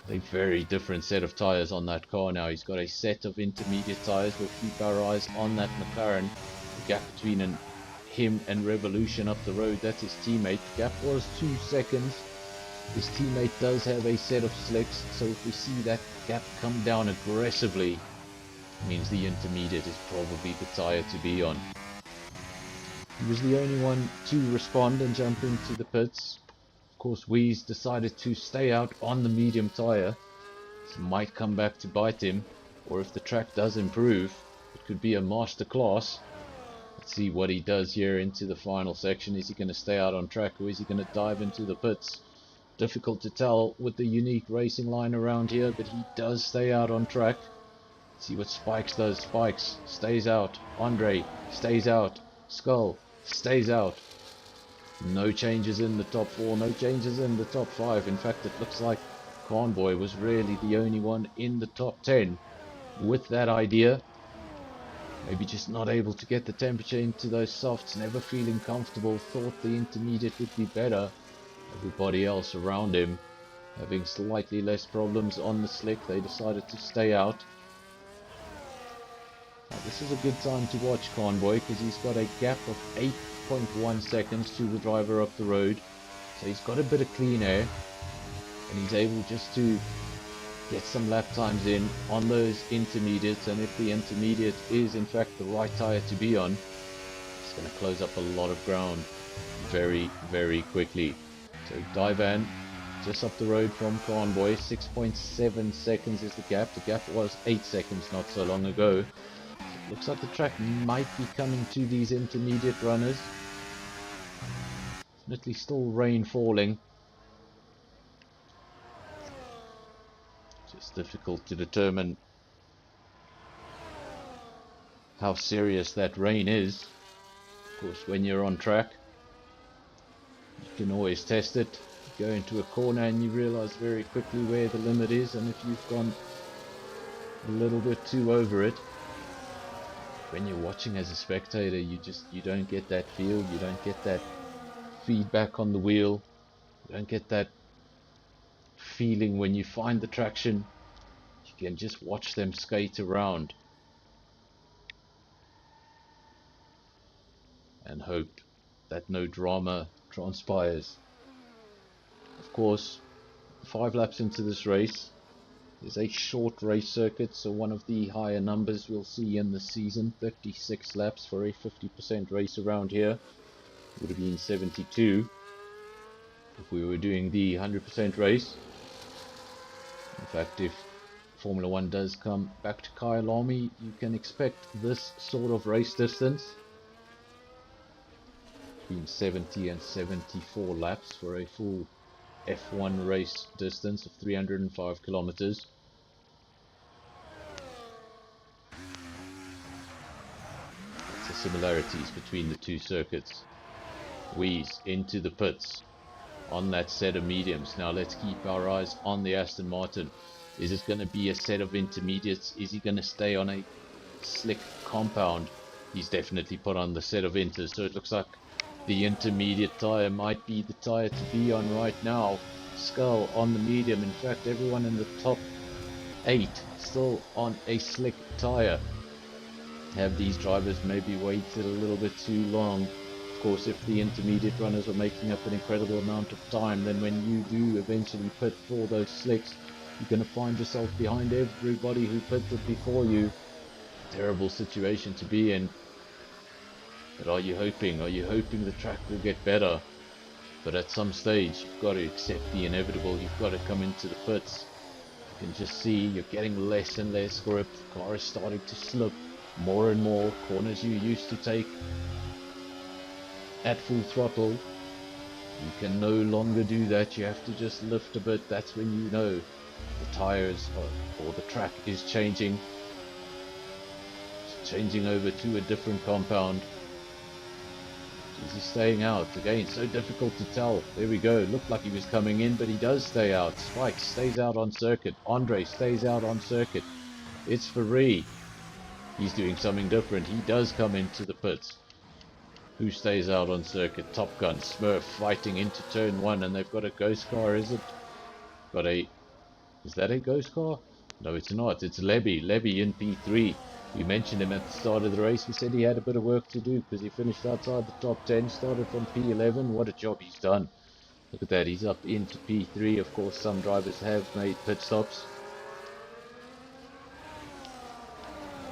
A very different set of tyres on that car now. He's got a set of intermediate tyres. We'll keep our eyes on that McLaren. The gap between him and Revolution up the road, that's his teammate. The gap was 2 seconds. His teammate does have a set of slicks, so if we see that gap come down aggressively, means the intermediate is probably the tyre to be on. He was the only one to respond and jump into the pits. Of course, Wee's decided to stay out on the medium tyre. This might come back to bite him, or if the track does improve, it could be a masterclass. Let's see what he does here into the final section. Is he going to stay out on track, or is he going to dive into the pits? Difficult to tell with the unique racing line around here, but he does stay out on track. See what Spikes does. Spikes stays out. Andre stays out. Skull stays out. No changes in the top 4. No changes in the top 5. In fact, it looks like Convoy was really the only one in the top 10 with that idea. Maybe just not able to get the temperature into those softs. Never feeling comfortable. Thought the intermediate would be better. Everybody else around him having slightly less problems on the slick. They decided to stay out. Now, this is a good time to watch Convoy because he's got a gap of 8.1 seconds to the driver up the road. So he's got a bit of clean air and he's able just to get some lap times in on those intermediates, and if the intermediate is in fact the right tyre to be on, it's going to close up a lot of ground very, very quickly. So Divan just up the road from Convoy, 6.7 seconds is the gap. The gap was 8 seconds not so long ago. Looks like the track might be coming to these intermediate runners. Definitely still rain falling. Just difficult to determine how serious that rain is. Of course, when you're on track, you can always test it. You go into a corner and you realize very quickly where the limit is, and if you've gone a little bit too over it. When you're watching as a spectator, you don't get that feel, you don't get that feedback on the wheel, you don't get that feeling when you find the traction. You can just watch them skate around and hope that no drama transpires. Of course, 5 laps into this race, there's a short race circuit, so one of the higher numbers we'll see in the season. 36 laps for a 50% race around here. Would have been 72 if we were doing the 100% race. In fact, if Formula 1 does come back to Kyalami, you can expect this sort of race distance. Between 70 and 74 laps for a full F1 race distance of 305 kilometers. That's the similarities between the two circuits. Wees into the pits on that set of mediums. Now let's keep our eyes on the Aston Martin. Is it going to be a set of intermediates? Is he going to stay on a slick compound? He's definitely put on the set of inters, so it looks like the intermediate tyre might be the tyre to be on right now. Skull on the medium. In fact, everyone in the top 8 still on a slick tyre. Have these drivers maybe waited a little bit too long? Of course, if the intermediate runners are making up an incredible amount of time, then when you do eventually pit for those slicks, you're going to find yourself behind everybody who pitted before you. Terrible situation to be in. But are you hoping? Are you hoping the track will get better? But at some stage, you've got to accept the inevitable. You've got to come into the pits. You can just see you're getting less and less grip. The car is starting to slip more and more. Corners you used to take at full throttle, you can no longer do that. You have to just lift a bit. That's when you know the tires or the track is changing. It's changing over to a different compound. Is he staying out? Again, so difficult to tell. There we go. Looked like he was coming in, but he does stay out. Spike stays out on circuit. Andre stays out on circuit. It's Ferrari. He's doing something different. He does come into the pits. Who stays out on circuit? Top Gun, Smurf fighting into turn 1, and they've got a ghost car, is it? Is that a ghost car? No, it's not. It's Lebby. Lebby in P3. We mentioned him at the start of the race. We said he had a bit of work to do because he finished outside the top 10, started from P11. What a job he's done. Look at that, he's up into P3. Of course, some drivers have made pit stops.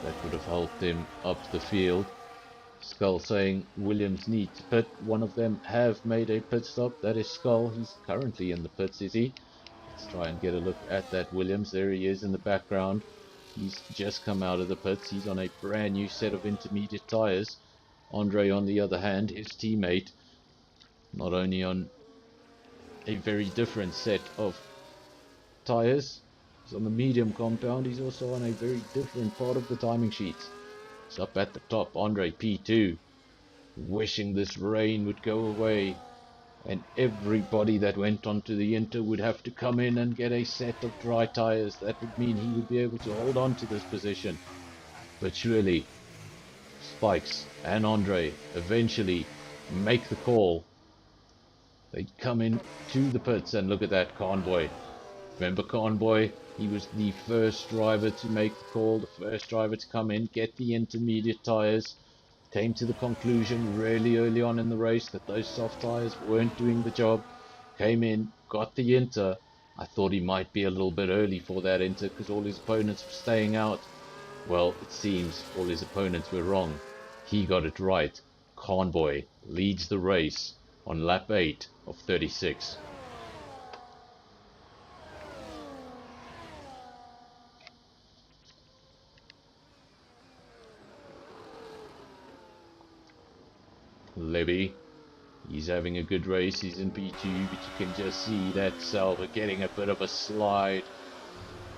That would have helped him up the field. Skull saying Williams need to pit. One of them have made a pit stop. That is Skull. He's currently in the pits, is he? Let's try and get a look at that Williams. There he is in the background. He's just come out of the pits. He's on a brand new set of intermediate tyres. Andre, on the other hand, his teammate, not only on a very different set of tyres, he's on the medium compound, he's also on a very different part of the timing sheets. He's up at the top, Andre P2, wishing this rain would go away. And everybody that went onto the Inter would have to come in and get a set of dry tyres. That would mean he would be able to hold on to this position. But surely, Spikes and Andre eventually make the call. They come in to the pits, and look at that Convoy. Remember Convoy? He was the first driver to make the call, the first driver to come in, get the intermediate tyres. Came to the conclusion really early on in the race that those soft tyres weren't doing the job. Came in, got the Inter. I thought he might be a little bit early for that Inter because all his opponents were staying out. Well, it seems all his opponents were wrong. He got it right. Convoy leads the race on lap 8 of 36. Levy, he's having a good race. He's in P2, but you can just see that Salva getting a bit of a slide.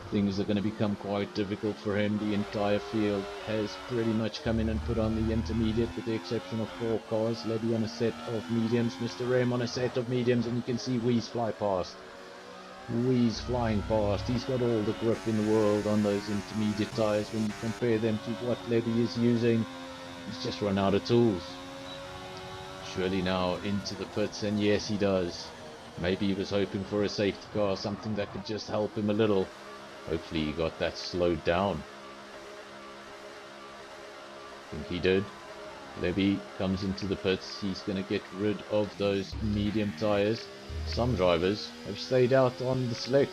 Things are going to become quite difficult for him. The entire field has pretty much come in and put on the intermediate, with the exception of 4 cars. Levy on a set of mediums, Mr. Rem on a set of mediums, and you can see Weeze fly past. Weeze flying past. He's got all the grip in the world on those intermediate tyres. When you compare them to what Levy is using, he's just run out of tools. Surely now into the pits, and yes, he does. Maybe he was hoping for a safety car, something that could just help him a little. Hopefully he got that slowed down. I think he did. Levy comes into the pits. He's going to get rid of those medium tyres. Some drivers have stayed out on the slick.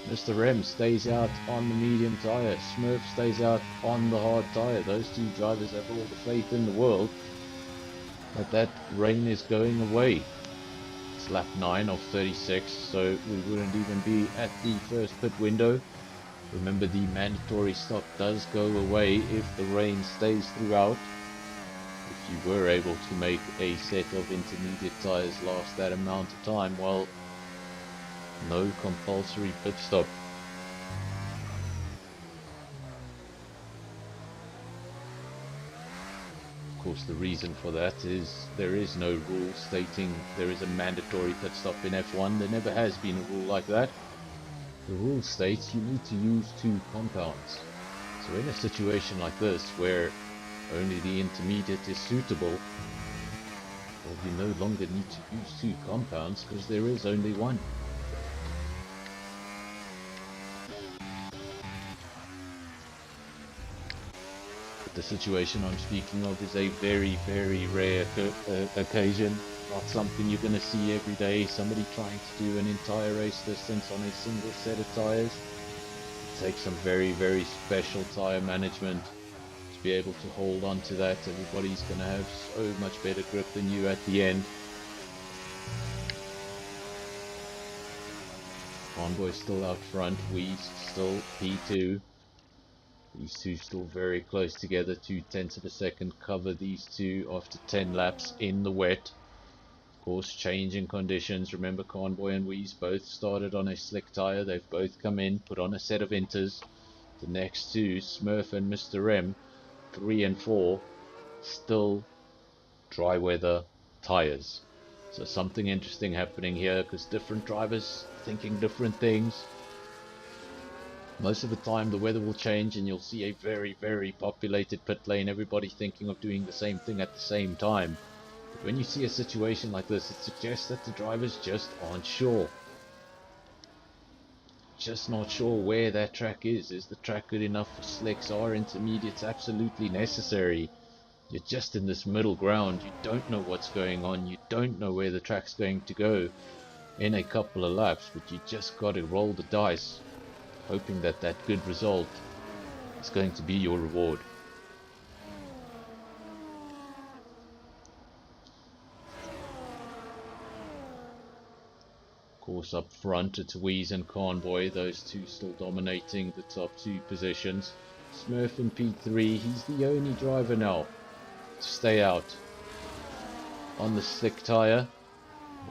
Mr. Rem stays out on the medium tyre. Smurf stays out on the hard tyre. Those 2 drivers have all the faith in the world that rain is going away. It's lap 9 of 36, so we wouldn't even be at the first pit window. Remember, the mandatory stop does go away if the rain stays throughout. If you were able to make a set of intermediate tyres last that amount of time, well, no compulsory pit stop. Of course, the reason for that is there is no rule stating there is a mandatory pit stop in F1. There never has been a rule like that. The rule states you need to use 2 compounds. So in a situation like this, where only the intermediate is suitable, well, you no longer need to use two compounds because there is only one. But the situation I'm speaking of is a very, very rare occasion. Not something you're going to see every day. Somebody trying to do an entire race distance on a single set of tires. It takes some very, very special tire management to be able to hold on to that. Everybody's going to have so much better grip than you at the end. Convoy still out front, Weeze still P2. These two still very close together, 0.2 of a second cover these two after 10 laps in the wet. Of course, changing conditions. Remember, Convoy and Weeze both started on a slick tyre. They've both come in, put on a set of inters. The next two, Smurf and Mr. M, 3 and 4, still dry weather tyres. So something interesting happening here, because different drivers thinking different things. Most of the time the weather will change and you'll see a very, very populated pit lane, everybody thinking of doing the same thing at the same time. But when you see a situation like this, it suggests that the drivers just aren't sure. Just not sure where that track is. Is the track good enough for slicks? Are intermediates absolutely necessary? You're just in this middle ground. You don't know what's going on. You don't know where the track's going to go in a couple of laps, but you just got to roll the dice, hoping that that good result is going to be your reward. Of course, up front it's Weeze and Convoy, those two still dominating the top two positions. Smurf in P3, he's the only driver now to stay out on the slick tyre,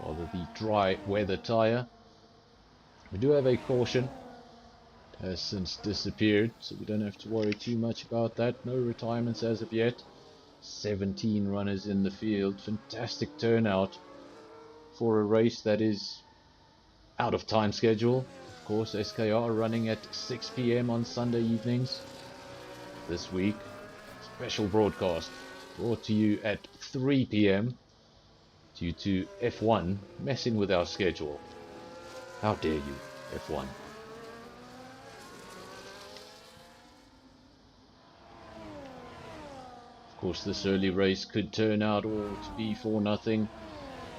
rather the dry weather tyre. We do have a caution. It has since disappeared, so we don't have to worry too much about that. No retirements as of yet. 17 runners in the field. Fantastic turnout for a race that is out of time schedule. Of course, SKR running at 6 PM on Sunday evenings this week. Special broadcast brought to you at 3 PM due to F1 messing with our schedule. How dare you, F1? Of course, this early race could turn out all to be for nothing.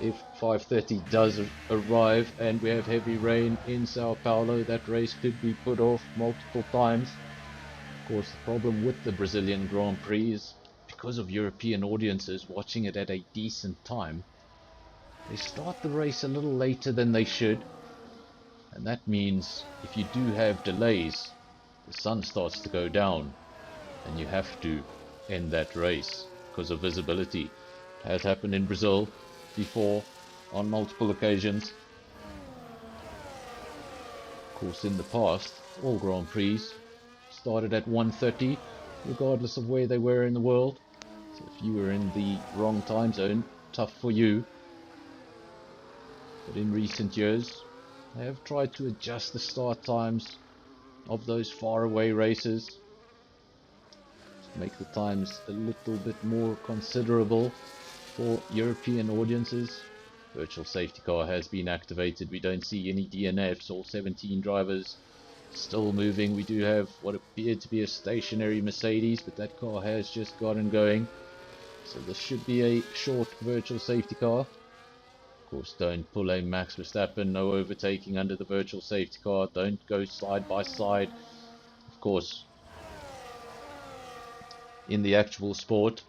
If 5:30 does arrive and we have heavy rain in Sao Paulo, that race could be put off multiple times. Of course, the problem with the Brazilian Grand Prix is because of European audiences watching it at a decent time, they start the race a little later than they should. And that means if you do have delays, the sun starts to go down and you have to end that race because of visibility. It has happened in Brazil before on multiple occasions. Of course, in the past, all Grand Prix started at 1:30, regardless of where they were in the world. So if you were in the wrong time zone, tough for you. But in recent years, they have tried to adjust the start times of those faraway races to make the times a little bit more considerable for European audiences. Virtual safety car has been activated. We don't see any DNFs. All 17 drivers still moving. We do have what appeared to be a stationary Mercedes, but that car has just gotten going. So this should be a short virtual safety car. Of course, don't pull a Max Verstappen. No overtaking under the virtual safety car. Don't go side by side. Of course, in the actual sport,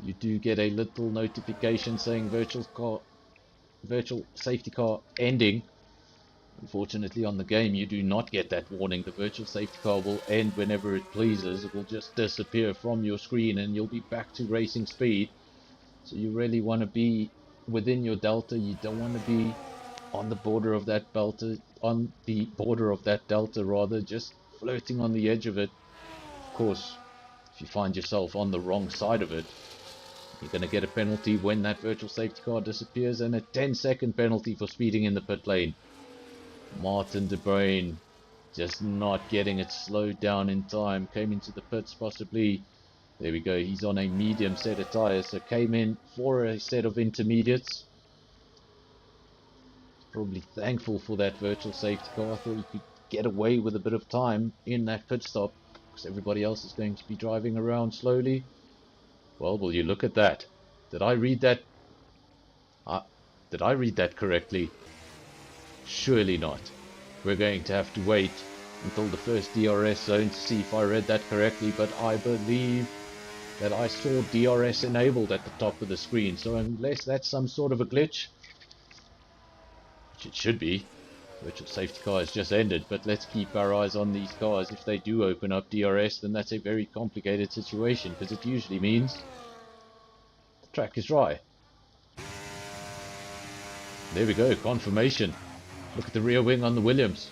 you do get a little notification saying virtual safety car ending. Unfortunately, on the game you do not get that warning. The virtual safety car will end whenever it pleases. It will just disappear from your screen and you'll be back to racing speed. So you really want to be within your delta. You don't want to be on the border of that delta rather, just floating on the edge of it. Of course, if you find yourself on the wrong side of it, you're going to get a penalty when that virtual safety car disappears, and a 10-second penalty for speeding in the pit lane. Martin de Bruyn just not getting it slowed down in time. Came into the pits possibly There we go, he's on a medium set of tyres, so came in for a set of intermediates. Probably thankful for that virtual safety car. I thought he could get away with a bit of time in that pit stop, because everybody else is going to be driving around slowly. Well, will you look at that? Did I read that? Did I read that correctly? Surely not. We're going to have to wait until the first DRS zone to see if I read that correctly, but I believe that I saw DRS enabled at the top of the screen, so unless that's some sort of a glitch, which it should be, virtual safety car has just ended, but let's keep our eyes on these cars. If they do open up DRS, then that's a very complicated situation, because it usually means the track is dry. There we go, confirmation. Look at the rear wing on the Williams.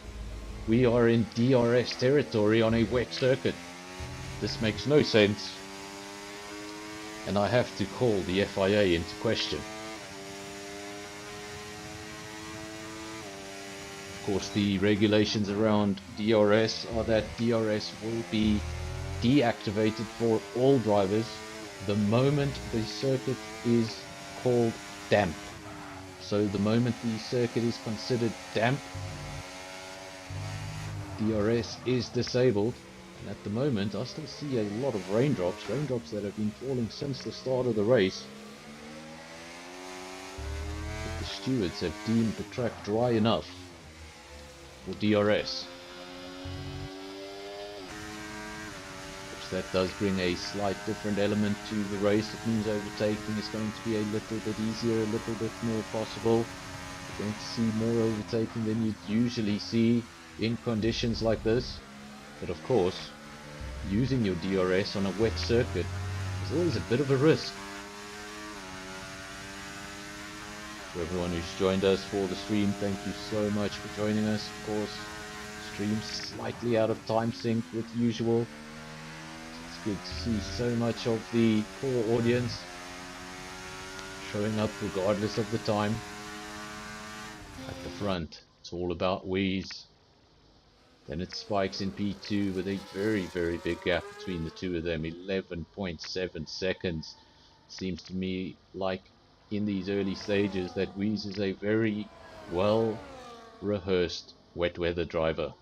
We are in DRS territory on a wet circuit. This makes no sense, and I have to call the FIA into question. Of course, the regulations around DRS are that DRS will be deactivated for all drivers the moment the circuit is called damp. So the moment the circuit is considered damp, DRS is disabled. And at the moment I still see a lot of raindrops that have been falling since the start of the race. But the stewards have deemed the track dry enough for DRS. Which that does bring a slight different element to the race. It means overtaking is going to be a little bit easier, a little bit more possible. You're going to see more overtaking than you'd usually see in conditions like this. But of course, using your DRS on a wet circuit is always a bit of a risk. For everyone who's joined us for the stream, thank you so much for joining us. Of course, stream's slightly out of time sync with usual. It's good to see so much of the core audience showing up regardless of the time. At the front, it's all about Wheeze. Then it spikes in P2 with a very, very big gap between the two of them, 11.7 seconds. Seems to me like in these early stages that Wheeze is a very well rehearsed wet weather driver,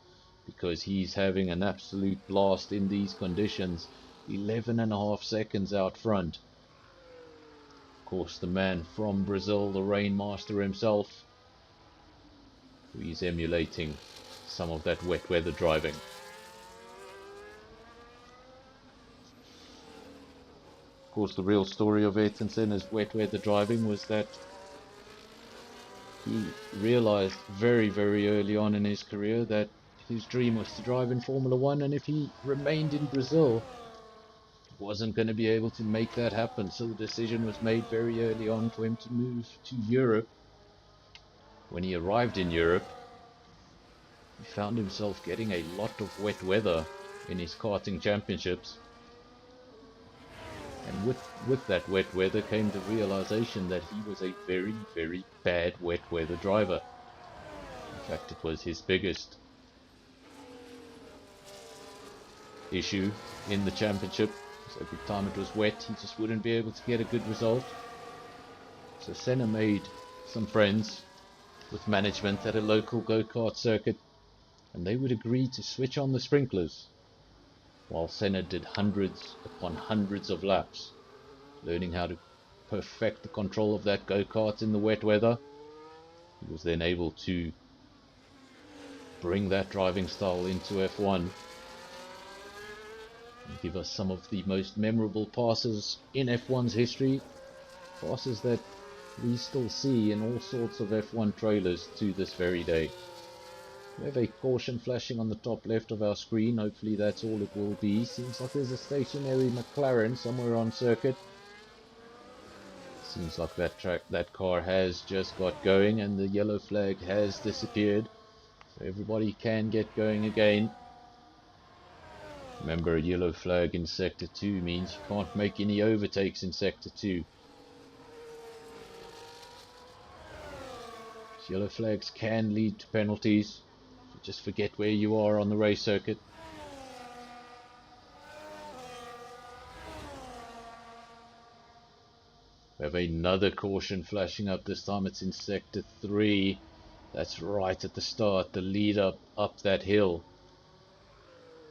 because he's having an absolute blast in these conditions. 11.5 seconds out front. Of course, the man from Brazil, the rain master himself, he's emulating some of that wet weather driving. Of course, the real story of Ayrton Senna's wet weather driving was that he realized very, very early on in his career that his dream was to drive in Formula 1, and if he remained in Brazil, he wasn't going to be able to make that happen. So the decision was made very early on for him to move to Europe. When he arrived in Europe, he found himself getting a lot of wet weather in his karting championships. And with that wet weather came the realization that he was a very, very bad wet weather driver. In fact, it was his biggest issue in the championship. So every time it was wet, he just wouldn't be able to get a good result. So Senna made some friends with management at a local go-kart circuit, and they would agree to switch on the sprinklers, while Senna did hundreds upon hundreds of laps, learning how to perfect the control of that go-kart in the wet weather. He was then able to bring that driving style into F1 and give us some of the most memorable passes in F1's history, passes that we still see in all sorts of F1 trailers to this very day. We have a caution flashing on the top left of our screen. Hopefully that's all it will be. Seems like there's a stationary McLaren somewhere on circuit. Seems like that car has just got going and the yellow flag has disappeared. So everybody can get going again. Remember, a yellow flag in Sector 2 means you can't make any overtakes in Sector 2. Yellow flags can lead to penalties. Just forget where you are on the race circuit. We have another caution flashing up. This time it's in sector 3. That's right at the start, the lead up that hill.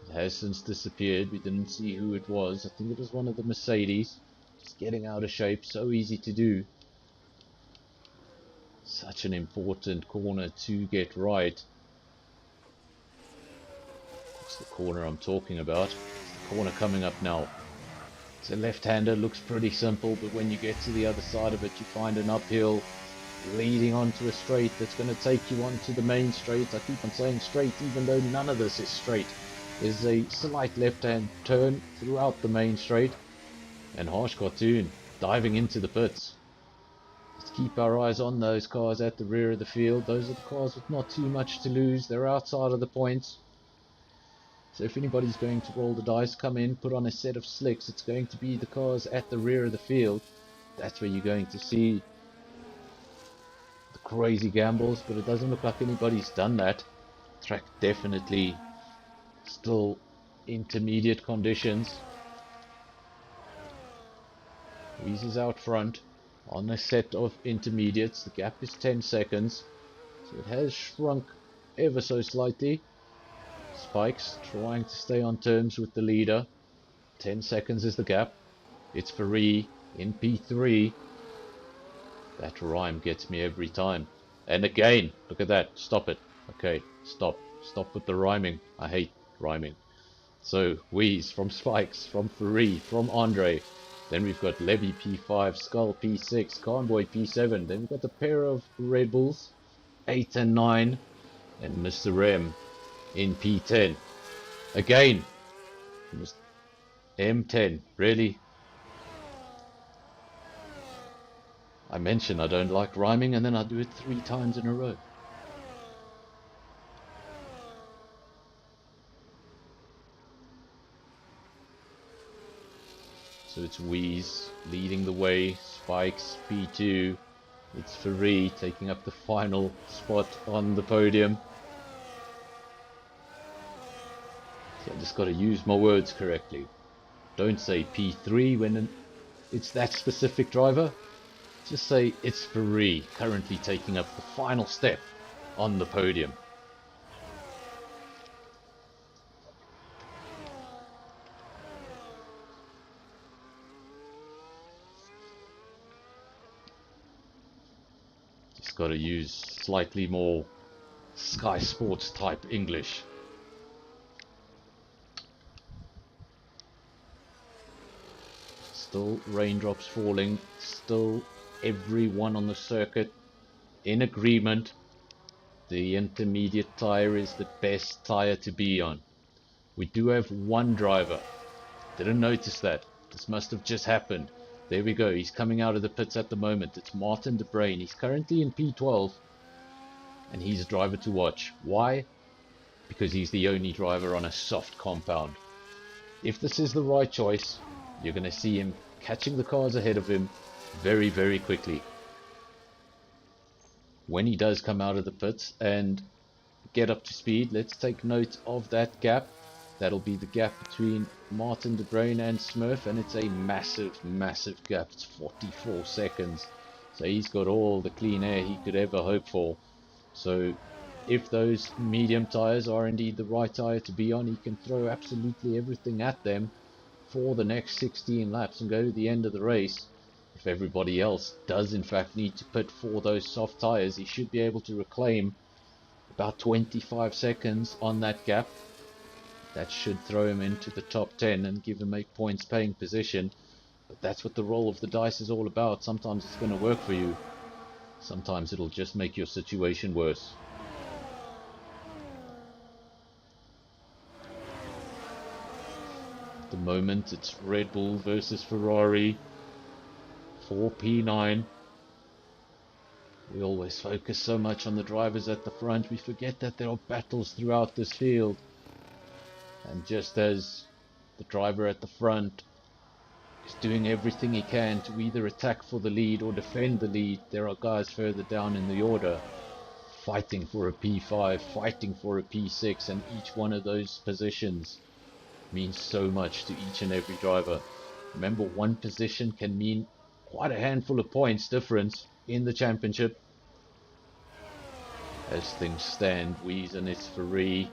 It has since disappeared. We didn't see who it was. I think it was one of the Mercedes. Just getting out of shape, so easy to do. Such an important corner to get right. That's the corner I'm talking about. It's the corner coming up now. It's a left-hander, looks pretty simple, but when you get to the other side of it, you find an uphill leading onto a straight that's going to take you onto the main straight. I keep on saying straight, even though none of this is straight. There's a slight left-hand turn throughout the main straight, and Harsh Cartoon diving into the pits. Let's keep our eyes on those cars at the rear of the field. Those are the cars with not too much to lose. They're outside of the points. So if anybody's going to roll the dice, come in, put on a set of slicks, it's going to be the cars at the rear of the field. That's where you're going to see the crazy gambles, but it doesn't look like anybody's done that. Track definitely still intermediate conditions. Weezer's out front on a set of intermediates. The gap is 10 seconds, so it has shrunk ever so slightly. Spikes trying to stay on terms with the leader. 10 seconds is the gap. It's Faree in P3. That rhyme gets me every time. And again, look at that. Stop it. Okay, stop. Stop with the rhyming. I hate rhyming. So, Wheeze from Spikes, from Faree, from Andre. Then we've got Levy P5, Skull P6, Convoy P7. Then we've got the pair of Red Bulls, 8 and 9. And Mr. M in P10. Again, M10, really? I mention I don't like rhyming and then I do it 3 times in a row. So it's Wheeze leading the way, Spikes P2, it's Faree taking up the final spot on the podium. So I just got to use my words correctly. Don't say P3 when it's that specific driver. Just say it's Faree currently taking up the final step on the podium. Just got to use slightly more Sky Sports type English. Still raindrops falling, still everyone on the circuit in agreement. The intermediate tyre is the best tyre to be on. We do have one driver. Didn't notice that. This must have just happened. There we go. He's coming out of the pits at the moment. It's Martin de Bruin. He's currently in P12. And he's a driver to watch. Why? Because he's the only driver on a soft compound. If this is the right choice, you're going to see him catching the cars ahead of him very, very quickly. When he does come out of the pits and get up to speed, let's take note of that gap. That'll be the gap between Martin de Bruin and Smurf, and it's a massive, massive gap. It's 44 seconds. So he's got all the clean air he could ever hope for. So if those medium tyres are indeed the right tyre to be on, he can throw absolutely everything at them for the next 16 laps and go to the end of the race. If everybody else does in fact need to pit for those soft tyres, he should be able to reclaim about 25 seconds on that gap. That should throw him into the top 10 and give him a points paying position. But that's what the roll of the dice is all about. Sometimes it's going to work for you. Sometimes it'll just make your situation worse. At the moment it's Red Bull versus Ferrari for P9. We always focus so much on the drivers at the front, we forget that there are battles throughout this field. And just as the driver at the front is doing everything he can to either attack for the lead or defend the lead, there are guys further down in the order fighting for a P5, fighting for a P6, and each one of those positions means so much to each and every driver. Remember, one position can mean quite a handful of points difference in the championship. As things stand, Wies and Esferi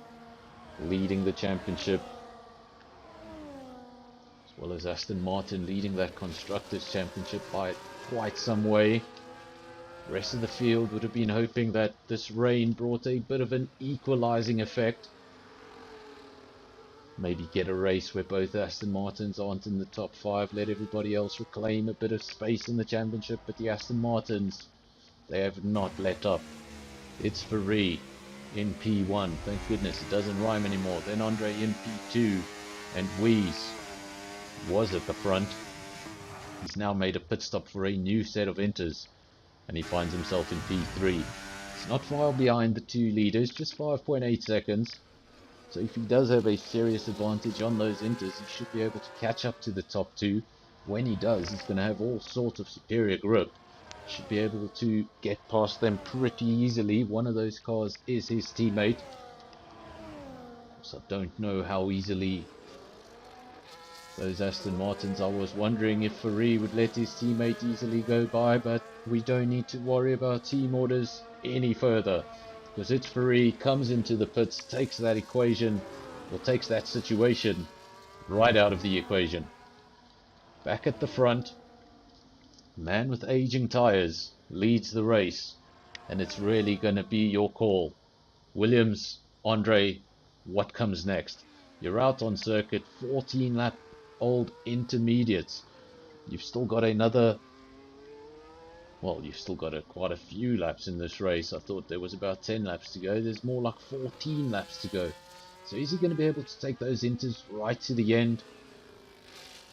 leading the championship, as well as Aston Martin leading that Constructors' Championship by quite some way. The rest of the field would have been hoping that this rain brought a bit of an equalizing effect. Maybe get a race where both Aston Martins aren't in the top 5, let everybody else reclaim a bit of space in the championship, but the Aston Martins, they have not let up. It's Ferrari in P1, thank goodness it doesn't rhyme anymore, then Andre in P2, and Wies was at the front. He's now made a pit stop for a new set of inters, and he finds himself in P3. It's not far behind the two leaders, just 5.8 seconds. So if he does have a serious advantage on those inters, he should be able to catch up to the top two. When he does, he's going to have all sorts of superior grip. Should be able to get past them pretty easily. One of those cars is his teammate. So I don't know how easily those Aston Martins. I was wondering if Ferrari would let his teammate easily go by, but we don't need to worry about team orders any further. Because it's Ferrari, comes into the pits, takes that equation, or takes that situation right out of the equation. Back at the front, man with aging tyres leads the race, and it's really going to be your call. Williams, Andre, what comes next? You're out on circuit, 14 lap old intermediates. You've still got another... Well, you've still got quite a few laps in this race. I thought there was about 10 laps to go. There's more like 14 laps to go. So is he going to be able to take those inters right to the end?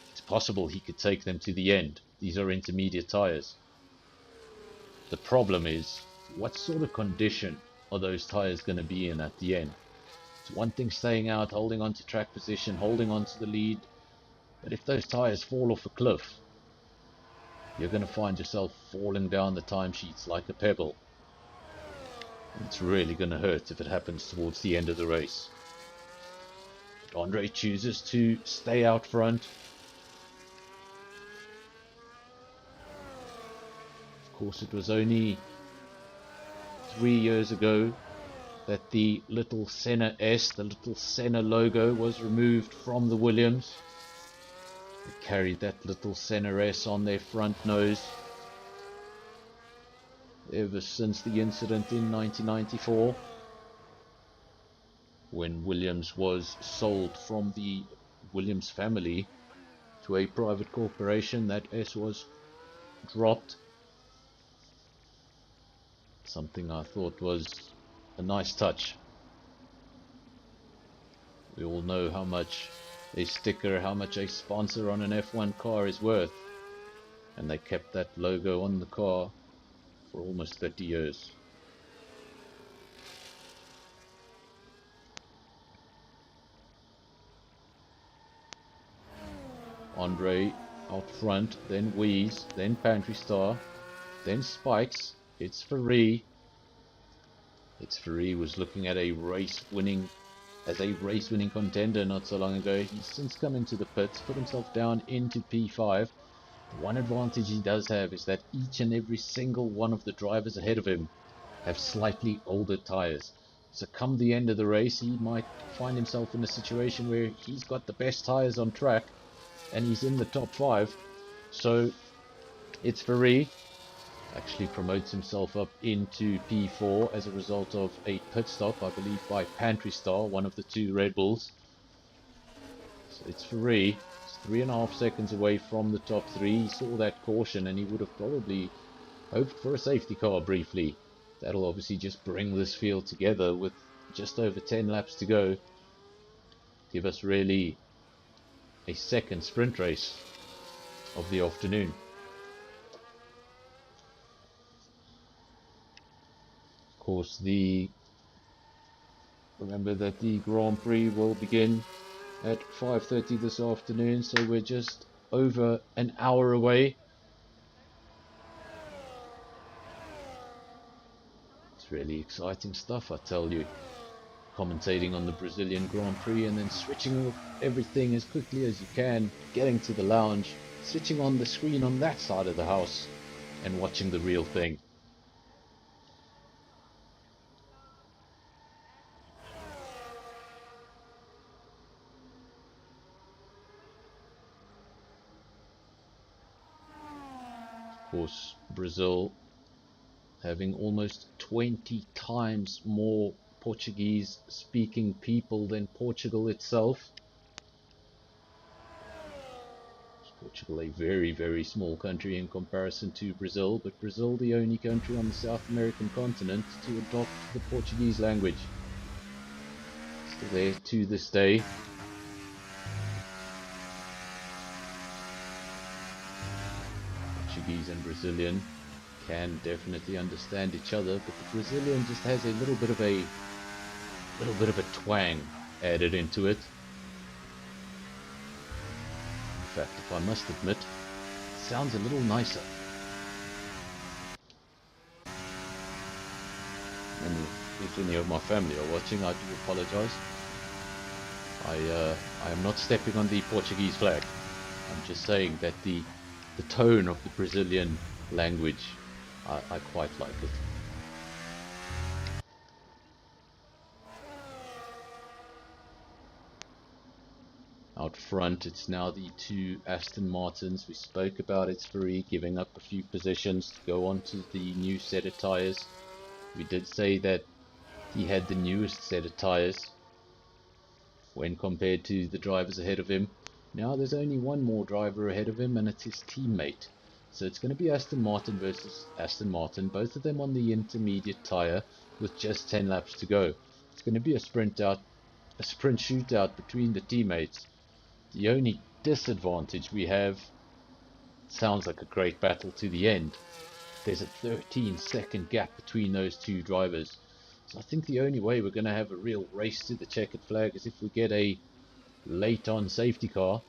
It's possible he could take them to the end. These are intermediate tyres. The problem is, what sort of condition are those tyres going to be in at the end? It's one thing staying out, holding on to track position, holding on to the lead. But if those tyres fall off a cliff, you're going to find yourself falling down the timesheets like a pebble. And it's really going to hurt if it happens towards the end of the race. But Andre chooses to stay out front. Of course, it was only 3 years ago that the little Senna S, the little Senna logo, was removed from the Williams. They carried that little Senna S on their front nose ever since the incident in 1994, when Williams was sold from the Williams family to a private corporation. That S was dropped. Something I thought was a nice touch. We all know how much a sticker, how much a sponsor on an F1 car is worth, and they kept that logo on the car for almost 30 years. Andre out front, then Wies, then Pantry Star, then Spikes. It's Ferrari. Was looking at a race-winning contender not so long ago. He's since come into the pits, put himself down into P5. The one advantage he does have is that each and every single one of the drivers ahead of him have slightly older tyres. So come the end of the race, he might find himself in a situation where he's got the best tyres on track and he's in the top 5. So it's Ferrari. Actually promotes himself up into P4 as a result of a pit stop, I believe, by Pantry Star, one of the two Red Bulls. So it's Ferrari. It's 3.5 seconds away from the top 3. He saw that caution and he would have probably hoped for a safety car briefly. That'll obviously just bring this field together with just over 10 laps to go. Give us really a second sprint race of the afternoon. Of course, remember that the Grand Prix will begin at 5:30 this afternoon, so we're just over an hour away. It's really exciting stuff, I tell you. Commentating on the Brazilian Grand Prix and then switching off everything as quickly as you can, getting to the lounge, switching on the screen on that side of the house and watching the real thing. Of course, Brazil having almost 20 times more Portuguese speaking people than Portugal itself. Portugal a very, very small country in comparison to Brazil, but Brazil the only country on the South American continent to adopt the Portuguese language. Still there to this day. Portuguese and Brazilian can definitely understand each other, but the Brazilian just has a little bit of a twang added into it. In fact, if I must admit, it sounds a little nicer. And if any of my family are watching, I do apologize. I am not stepping on the Portuguese flag. I'm just saying that the tone of the Brazilian language, I quite like it. Out front, it's now the two Aston Martins. We spoke about SKR giving up a few positions to go on to the new set of tyres. We did say that he had the newest set of tyres when compared to the drivers ahead of him. Now there's only one more driver ahead of him, and it's his teammate. So it's going to be Aston Martin versus Aston Martin, both of them on the intermediate tyre with just 10 laps to go. It's going to be a sprint shootout between the teammates. The only disadvantage we have, sounds like a great battle to the end. There's a 13-second gap between those two drivers. So I think the only way we're going to have a real race to the checkered flag is if we get a late on safety car.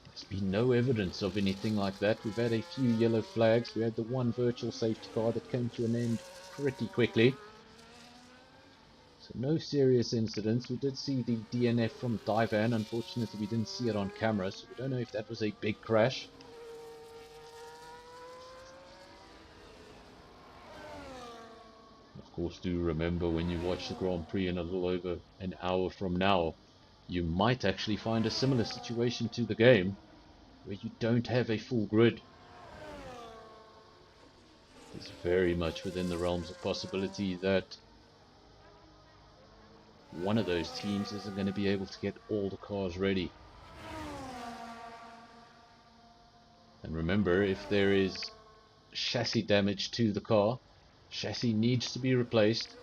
There's been no evidence of anything like that. We've had a few yellow flags. We had the one virtual safety car that came to an end pretty quickly. So no serious incidents. We did see the DNF from Divan. Unfortunately, we didn't see it on camera, so we don't know if that was a big crash. Of course, do remember when you watch the Grand Prix in a little over an hour from now, you might actually find a similar situation to the game where you don't have a full grid. It's very much within the realms of possibility that one of those teams isn't going to be able to get all the cars ready. And remember, if there is chassis damage to the car, chassis needs to be replaced,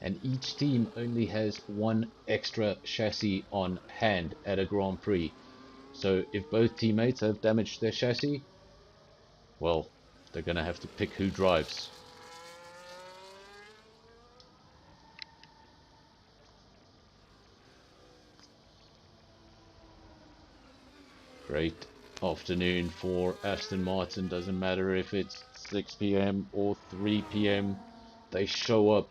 and each team only has one extra chassis on hand at a Grand Prix. So if both teammates have damaged their chassis, well, they're going to have to pick who drives. Great afternoon for Aston Martin. Doesn't matter if it's 6 p.m. or 3 p.m. They show up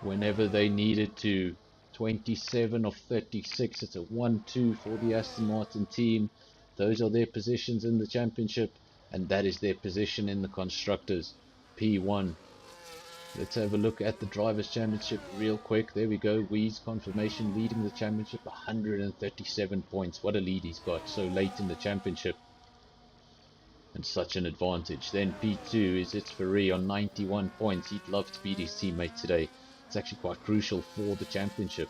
whenever they needed to. 27 of 36. It's a 1-2 for the Aston Martin team. Those are their positions in the championship, and that is their position in the constructors. P1. Let's have a look at the Drivers' Championship real quick. There we go. Wee's confirmation leading the championship, 137 points. What a lead he's got so late in the championship. And such an advantage. Then P2 is SKR on 91 points. He'd love to beat his teammate today. It's actually quite crucial for the championship.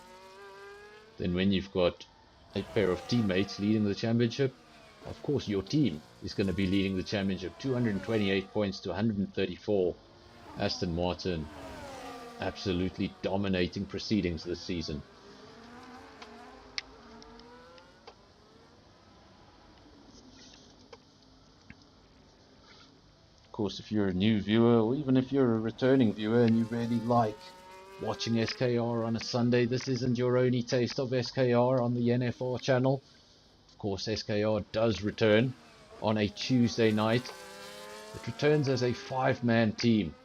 Then when you've got a pair of teammates leading the championship, of course your team is going to be leading the championship. 228 points to 134. Aston Martin absolutely dominating proceedings this season. Of course, if you're a new viewer, or even if you're a returning viewer and you really like watching SKR on a Sunday, this isn't your only taste of SKR on the NFR channel. Of course, SKR does return on a Tuesday night. It returns as a 5-man team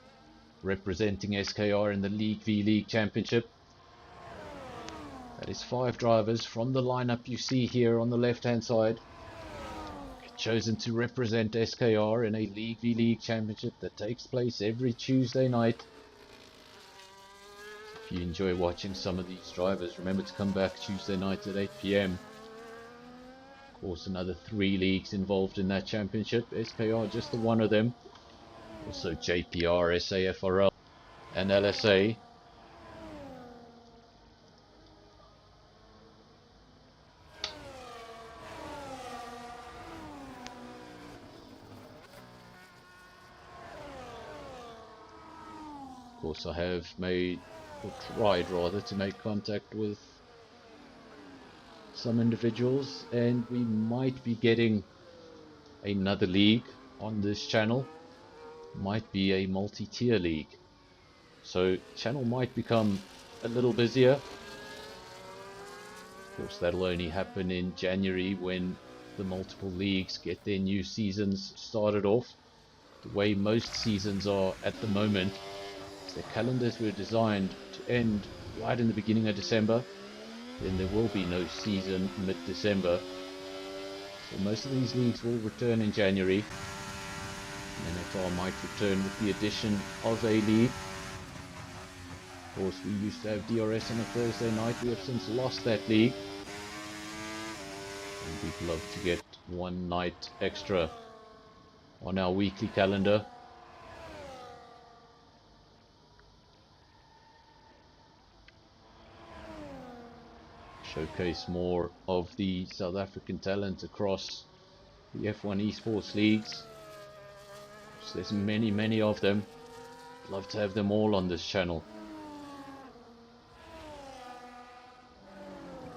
representing SKR in the League v League Championship. That is 5 drivers from the lineup you see here on the left hand side. chosen to represent SKR in a League v League championship that takes place every Tuesday night. If you enjoy watching some of these drivers, remember to come back Tuesday night at 8 PM. Of course, another 3 leagues involved in that championship. SKR just the one of them. Also JPR, SAFRL and LSA. Of course, I have made, or tried rather, to make contact with some individuals, and we might be getting another league on this channel. Might be a multi-tier league, so channel might become a little busier. Of course, that'll only happen in January when the multiple leagues get their new seasons started off. The way most seasons are at the moment, their calendars were designed to end right in the beginning of December. Then there will be no season mid-December. So most of these leagues will return in January. And NFR might return with the addition of a league. Of course, we used to have DRS on a Thursday night. We have since lost that league. And we'd love to get one night extra on our weekly calendar. Showcase more of the South African talent across the F1 esports leagues. So there's many of them. Love to have them all on this channel.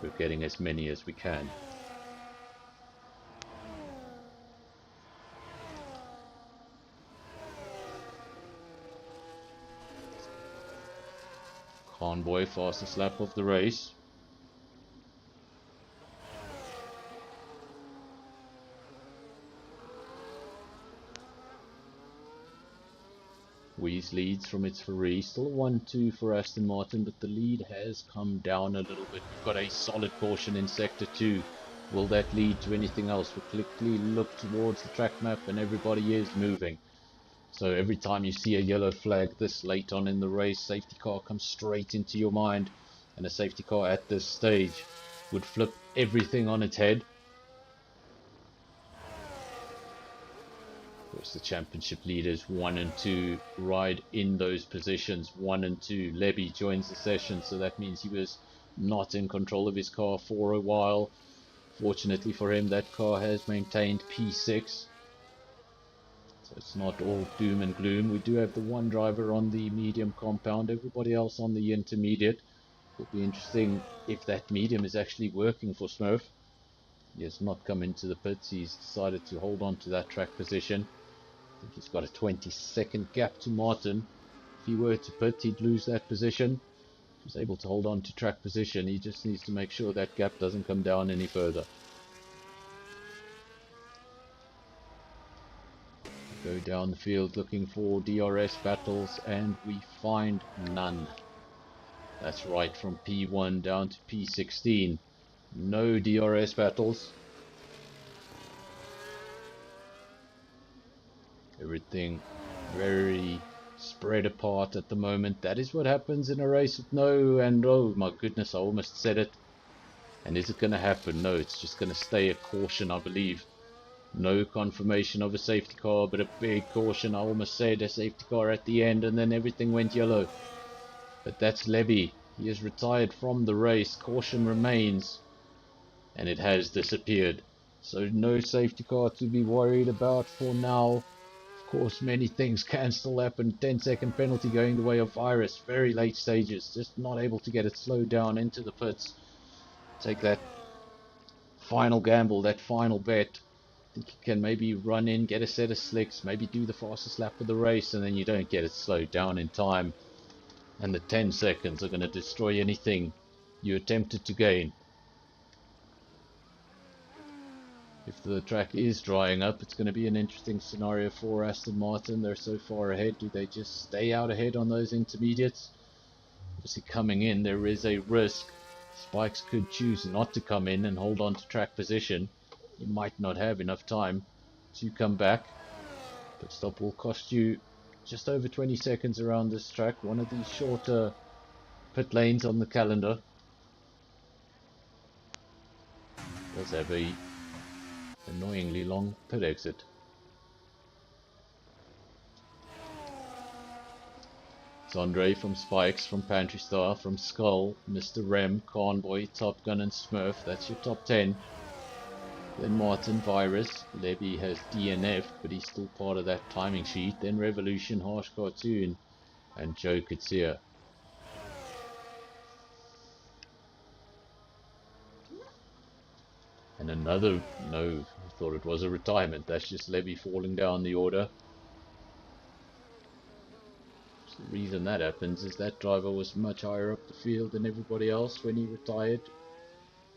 We're getting as many as we can. Convoy, fastest lap of the race. Weeze leads from its Ferrari, still a 1-2 for Aston Martin, but the lead has come down a little bit. We've got a solid caution in Sector 2. Will that lead to anything else? We quickly look towards the track map and everybody is moving. So every time you see a yellow flag this late on in the race, safety car comes straight into your mind. And a safety car at this stage would flip everything on its head. Of course, the championship leaders 1 and 2 ride in those positions. 1 and 2. Levy joins the session, so that means he was not in control of his car for a while. Fortunately for him, that car has maintained P6, so it's not all doom and gloom. We do have the one driver on the medium compound, everybody else on the intermediate. It'll be interesting if that medium is actually working for Smurf. He has not come into the pits. He's decided to hold on to that track position. I think he's got a 20-second gap to Martin. If he were to pit, he'd lose that position. If he's able to hold on to track position, he just needs to make sure that gap doesn't come down any further. Go down the field looking for DRS battles, and we find none. That's right, from P1 down to P16. No DRS battles. Everything very spread apart at the moment. That is what happens in a race with no, and oh my goodness, I almost said it. And is it going to happen? No, it's just going to stay a caution, I believe. No confirmation of a safety car, but a big caution. I almost said a safety car at the end, and then everything went yellow. But that's Levy. He is retired from the race. Caution remains, and it has disappeared. So no safety car to be worried about for now. Of course, many things can still happen. 10-second penalty going the way of Virus. Very late stages. Just not able to get it slowed down into the pits. Take that final gamble, that final bet. I think you can maybe run in, get a set of slicks, maybe do the fastest lap of the race, and then you don't get it slowed down in time. And the 10 seconds are going to destroy anything you attempted to gain. If the track is drying up, it's going to be an interesting scenario for Aston Martin. They're so far ahead. Do they just stay out ahead on those intermediates? Obviously coming in, there is a risk. Spikes could choose not to come in and hold on to track position. You might not have enough time to come back. Pit stop will cost you just over 20 seconds around this track, one of the shorter pit lanes on the calendar. Does have a annoyingly long pit exit. It's Andre from Spikes, from Pantry Star, from Skull, Mr. Rem, Convoy, Top Gun and Smurf. That's your top 10. Then Martin, Virus, Levy has DNF, but he's still part of that timing sheet. Then Revolution, Harsh Cartoon, and Joe Kitsia. And another, no, I thought it was a retirement. That's just Levy falling down the order. So the reason that happens is that driver was much higher up the field than everybody else when he retired.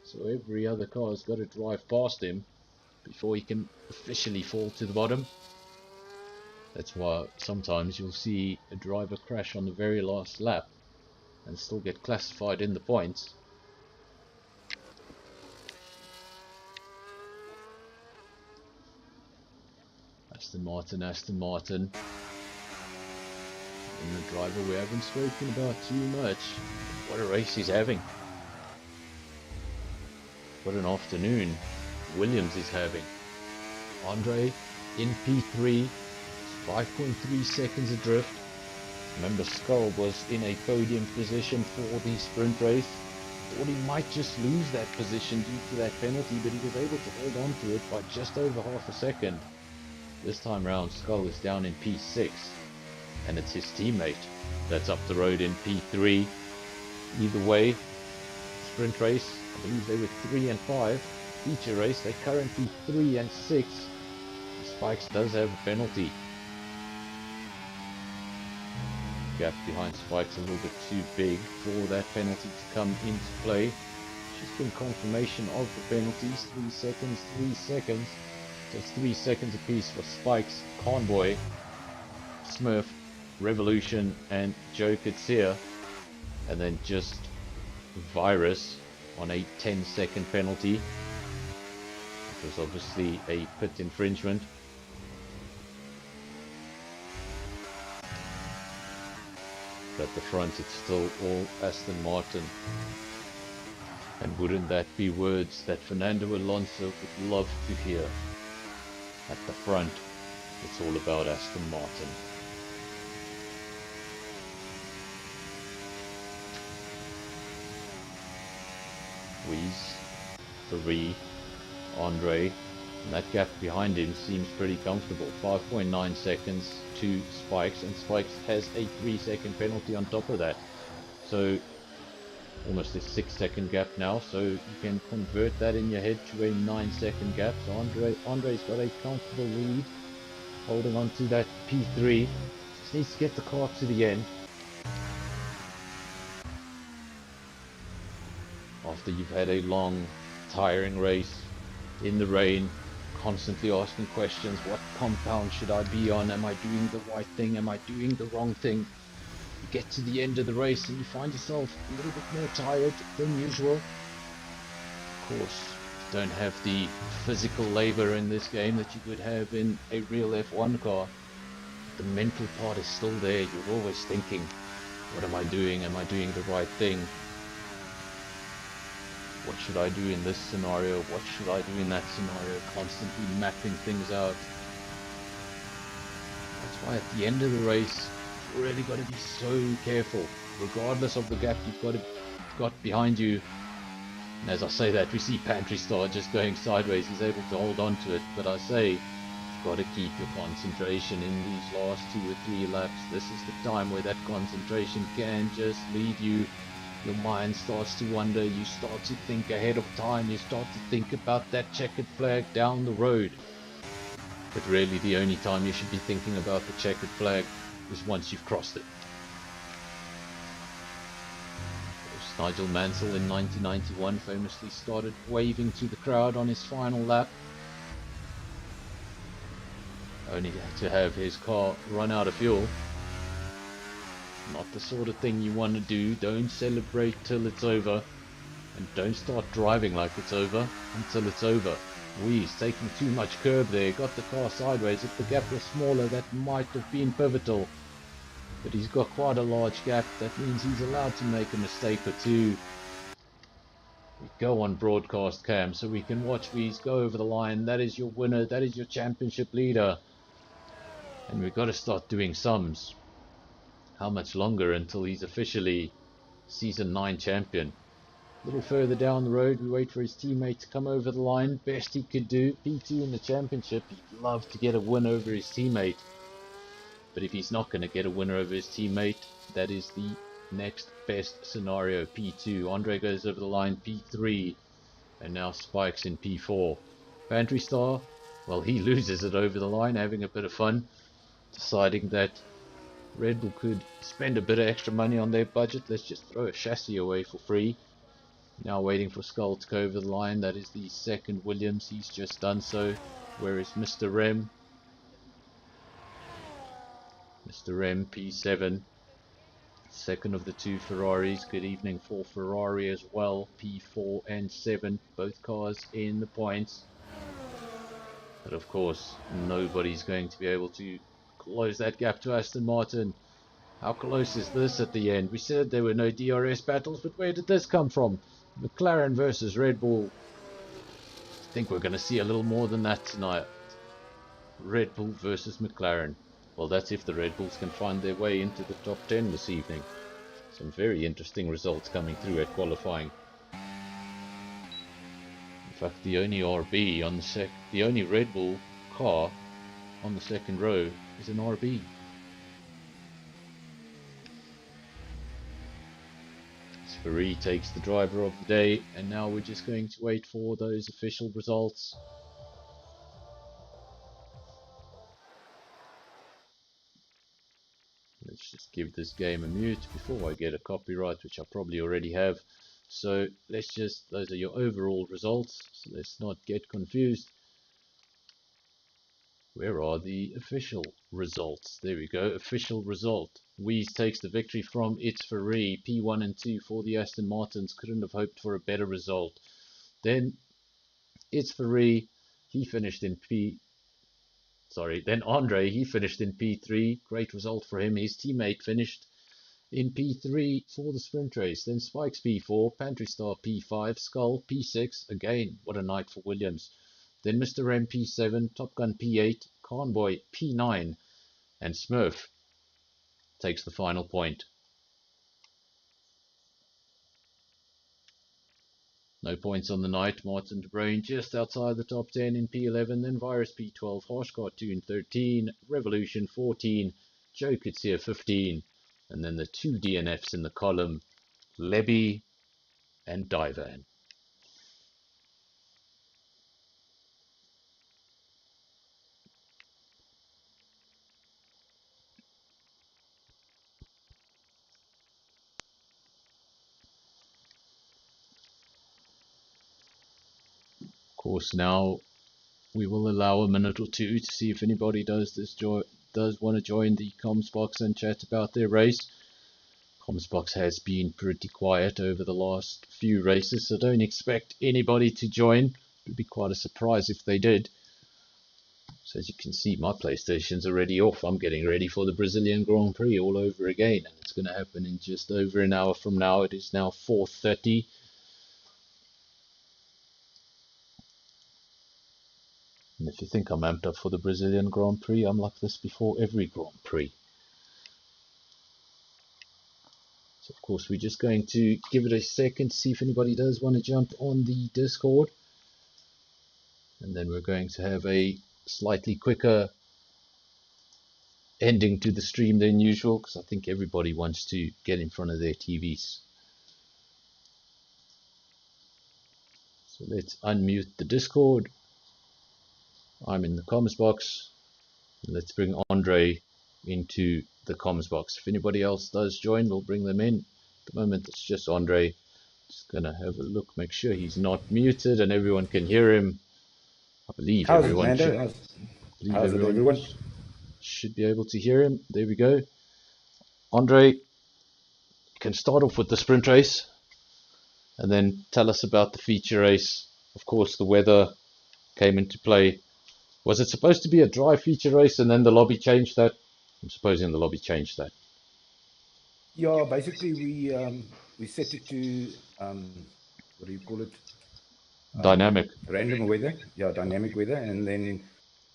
So every other car has got to drive past him before he can officially fall to the bottom. That's why sometimes you'll see a driver crash on the very last lap and still get classified in the points. Aston Martin, Aston Martin. And the driver we haven't spoken about too much. What a race he's having. What an afternoon Williams is having. Andre in P3, 5.3 seconds adrift. Remember, Skull was in a podium position for the sprint race. Thought he might just lose that position due to that penalty, but he was able to hold on to it by just over half a second. This time round, Skull is down in P6, and it's his teammate that's up the road in P3. Either way, sprint race, I believe they were 3 and 5. Feature race, they're currently 3 and 6. Spikes does have a penalty. Gap behind Spikes a little bit too big for that penalty to come into play. Just been confirmation of the penalties. 3 seconds, 3 seconds. So it's 3 seconds apiece for Spikes, Convoy, Smurf, Revolution and Joe Kitsia. And then just Virus on a 10-second penalty. It was obviously a pit infringement. At the front it's still all Aston Martin. And wouldn't that be words that Fernando Alonso would love to hear? At the front, it's all about Aston Martin. Weiss, Ferrari, Andre, and that gap behind him seems pretty comfortable. 5.9 seconds to Spikes, and Spikes has a 3-second penalty on top of that. So almost a 6-second gap now, so you can convert that in your head to a 9-second gap. So Andre's got a comfortable lead, holding on to that P3. Just needs to get the car to the end. After you've had a long, tiring race in the rain, constantly asking questions, what compound should I be on? Am I doing the right thing? Am I doing the wrong thing? You get to the end of the race and you find yourself a little bit more tired than usual. Of course, you don't have the physical labor in this game that you would have in a real F1 car. The mental part is still there. You're always thinking, what am I doing? Am I doing the right thing? What should I do in this scenario? What should I do in that scenario? Constantly mapping things out. That's why at the end of the race, you've really got to be so careful, regardless of the gap you've got behind you. And as I say that, we see Pantry Star just going sideways. He's able to hold on to it, but I say you've got to keep your concentration in these last 2 or 3 laps. This is the time where that concentration can just leave you. Your mind starts to wander, you start to think ahead of time, you start to think about that checkered flag down the road. But really the only time you should be thinking about the checkered flag is once you've crossed it. Nigel Mansell in 1991 famously started waving to the crowd on his final lap, only to have his car run out of fuel. Not the sort of thing you want to do. Don't celebrate till it's over, and don't start driving like it's over until it's over. He's taking too much curb there, got the car sideways. If the gap was smaller, that might have been pivotal. But he's got quite a large gap. That means he's allowed to make a mistake or two. We go on broadcast cam so we can watch Weeze go over the line. That is your winner. That is your championship leader. And we've got to start doing sums. How much longer until he's officially season 9 champion? A little further down the road, we wait for his teammate to come over the line. Best he could do, P2 in the championship. He'd love to get a win over his teammate. But if he's not going to get a winner over his teammate, that is the next best scenario. P2, Andre goes over the line, P3, and now Spikes in P4. Pantry Star, well, he loses it over the line, having a bit of fun, deciding that Red Bull could spend a bit of extra money on their budget. Let's just throw a chassis away for free. Now waiting for Skull to go over the line. That is the second Williams. He's just done so. Where is Mr. Rem? Mr. Rem, P7. Second of the two Ferraris. Good evening for Ferrari as well. P4 and 7. Both cars in the points. But of course, nobody's going to be able to close that gap to Aston Martin. How close is this at the end? We said there were no DRS battles, but where did this come from? McLaren versus Red Bull. I think we're going to see a little more than that tonight. Red Bull versus McLaren. Well, that's if the Red Bulls can find their way into the top 10 this evening. Some very interesting results coming through at qualifying. In fact, the only RB on the only Red Bull car on the second row is an RB. SAFRL takes the driver of the day, and now we're just going to wait for those official results. Let's just give this game a mute before I get a copyright, which I probably already have. So let's just, those are your overall results, so let's not get confused. Where are the official results? There we go, official result. Weeze takes the victory from It's Free. P1 and 2 for the Aston Martins. Couldn't have hoped for a better result. Then It's Free, he finished in then Andre, he finished in P3. Great result for him. His teammate finished in P3 for the sprint race. Then Spikes P4, Pantry Star P5, Skull P6. Again, what a night for Williams. Then Mr. M P7, Top Gun P8, Conboy P9, and Smurf takes the final point. No points on the night. Martin de Bruin just outside the top 10 in P11, then Virus P12, Harsh Cartoon 13, Revolution 14, Joe Kutsia 15, and then the two DNFs in the column, Lebby and Divan. Of course, now we will allow a minute or two to see if anybody does want to join the comms box and chat about their race. Comms box has been pretty quiet over the last few races, so don't expect anybody to join. It would be quite a surprise if they did. So as you can see, my PlayStation's already off. I'm getting ready for the Brazilian Grand Prix all over again, and it's going to happen in just over an hour from now. It is now 4:30. And if you think I'm amped up for the Brazilian Grand Prix, I'm like this before every Grand Prix. So of course we're just going to give it a second to see if anybody does want to jump on the Discord. And then we're going to have a slightly quicker ending to the stream than usual, because I think everybody wants to get in front of their TVs. So let's unmute the Discord. I'm in the comms box. Let's bring Andre into the comms box. If anybody else does join, we'll bring them in. At the moment, it's just Andre. Just gonna have a look, make sure he's not muted and everyone can hear him. I believe everyone should be able to hear him. There we go. Andre, you can start off with the sprint race and then tell us about the feature race. Of course, the weather came into play. Was it supposed to be a dry feature race and then the lobby changed that? I'm supposing the lobby changed that.
Yeah, basically we set it to what do you call it?
Dynamic.
Random weather. Yeah, dynamic weather, and then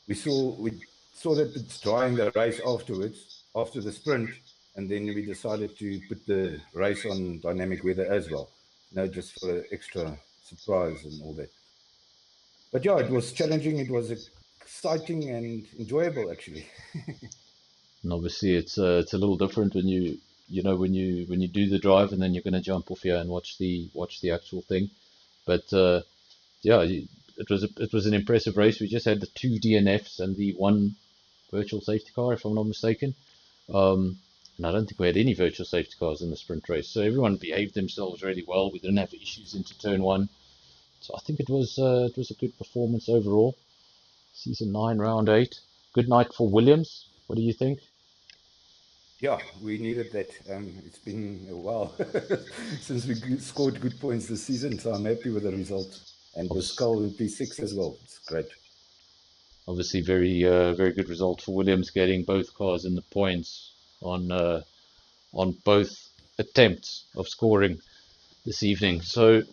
we saw that it's drying the race afterwards after the sprint, and then we decided to put the race on dynamic weather as well. Just for an extra surprise and all that. But yeah, it was challenging. It was exciting and enjoyable, actually.
And obviously, it's a little different when when you do the drive and then you're going to jump off here and watch the actual thing. But yeah, it was an impressive race. We just had the 2 DNFs and the 1 virtual safety car, if I'm not mistaken. And I don't think we had any virtual safety cars in the sprint race. So everyone behaved themselves really well. We didn't have issues into turn 1. So I think it was a good performance overall. Season 9, round 8. Good night for Williams. What do you think?
Yeah, we needed that. It's been a while since we scored good points this season, so I'm happy with the result. And the skull in P6 as well. It's great.
Obviously, very good result for Williams, getting both cars in the points on both attempts of scoring this evening. So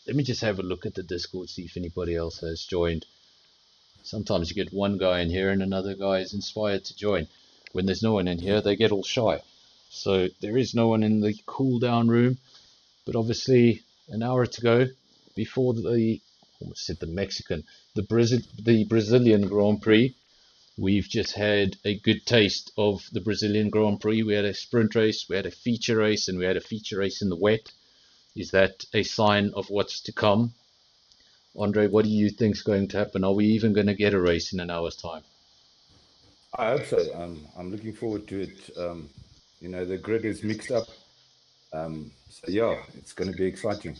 let me just have a look at the Discord, see if anybody else has joined. Sometimes you get one guy in here and another guy is inspired to join. When there's no one in here, they get all shy. So there is no one in the cool down room. But obviously, an hour to go before almost said the Mexican, the Brazilian Grand Prix. We've just had a good taste of the Brazilian Grand Prix. We had a sprint race, we had a feature race, and we had a feature race in the wet. Is that a sign of what's to come? Andre, what do you think's going to happen? Are we even going to get a race in an hour's time?
I hope so. I'm looking forward to it. The grid is mixed up. So yeah, it's going to be exciting.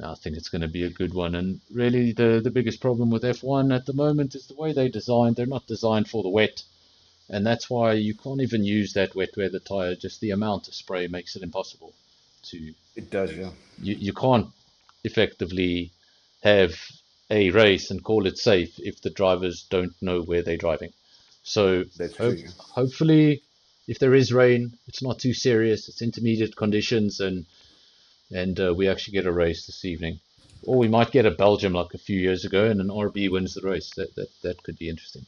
I think it's going to be a good one. And really, the biggest problem with F1 at the moment is the way they're designed. They're not designed for the wet. And that's why you can't even use that wet weather tire. Just the amount of spray makes it impossible to.
It does, yeah.
You can't effectively have a race and call it safe if the drivers don't know where they're driving. So
That's true.
hopefully, if there is rain, it's not too serious. It's intermediate conditions, and we actually get a race this evening. Or we might get a Belgium like a few years ago, and an RB wins the race. That could be interesting.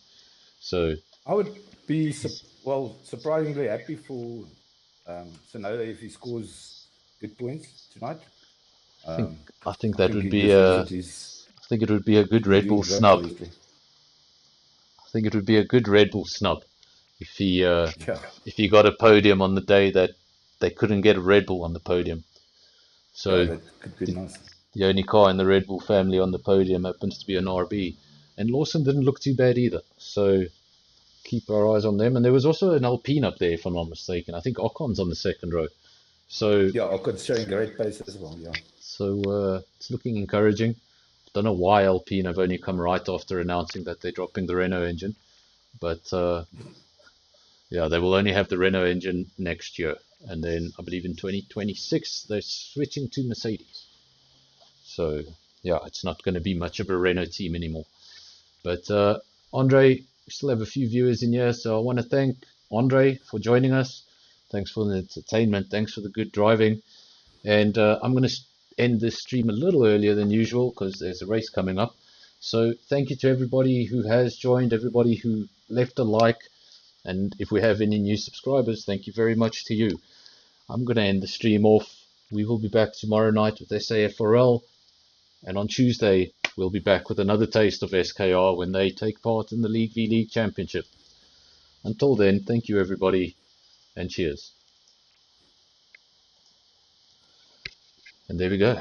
So
I would be surprisingly happy for Sonoda if he scores good points tonight.
I think that would be I think it would be a good Red Bull snub. I think it would be a good Red Bull snub if he got a podium on the day that they couldn't get a Red Bull on the podium. So
that could be nice.
The only car in the Red Bull family on the podium happens to be an RB, and Lawson didn't look too bad either. So keep our eyes on them. And there was also an Alpine up there, if I'm not mistaken. I think Ocon's on the second row. So
yeah, Ocon's showing great pace as well. Yeah.
So it's looking encouraging. Don't know why Alpine have only come right after announcing that they're dropping the Renault engine, but yeah, they will only have the Renault engine next year, and then I believe in 2026 they're switching to Mercedes. So yeah, it's not going to be much of a Renault team anymore. But Andre, we still have a few viewers in here, so I want to thank Andre for joining us. Thanks for the entertainment. Thanks for the good driving. And I'm going to end this stream a little earlier than usual because there's a race coming up. So thank you to everybody who has joined, everybody who left a like, and if we have any new subscribers, thank you very much to you. I'm going to end the stream off. We will be back tomorrow night with SAFRL, and on Tuesday we'll be back with another taste of SKR when they take part in the League v League Championship. Until then, thank you everybody, and cheers. And there we go.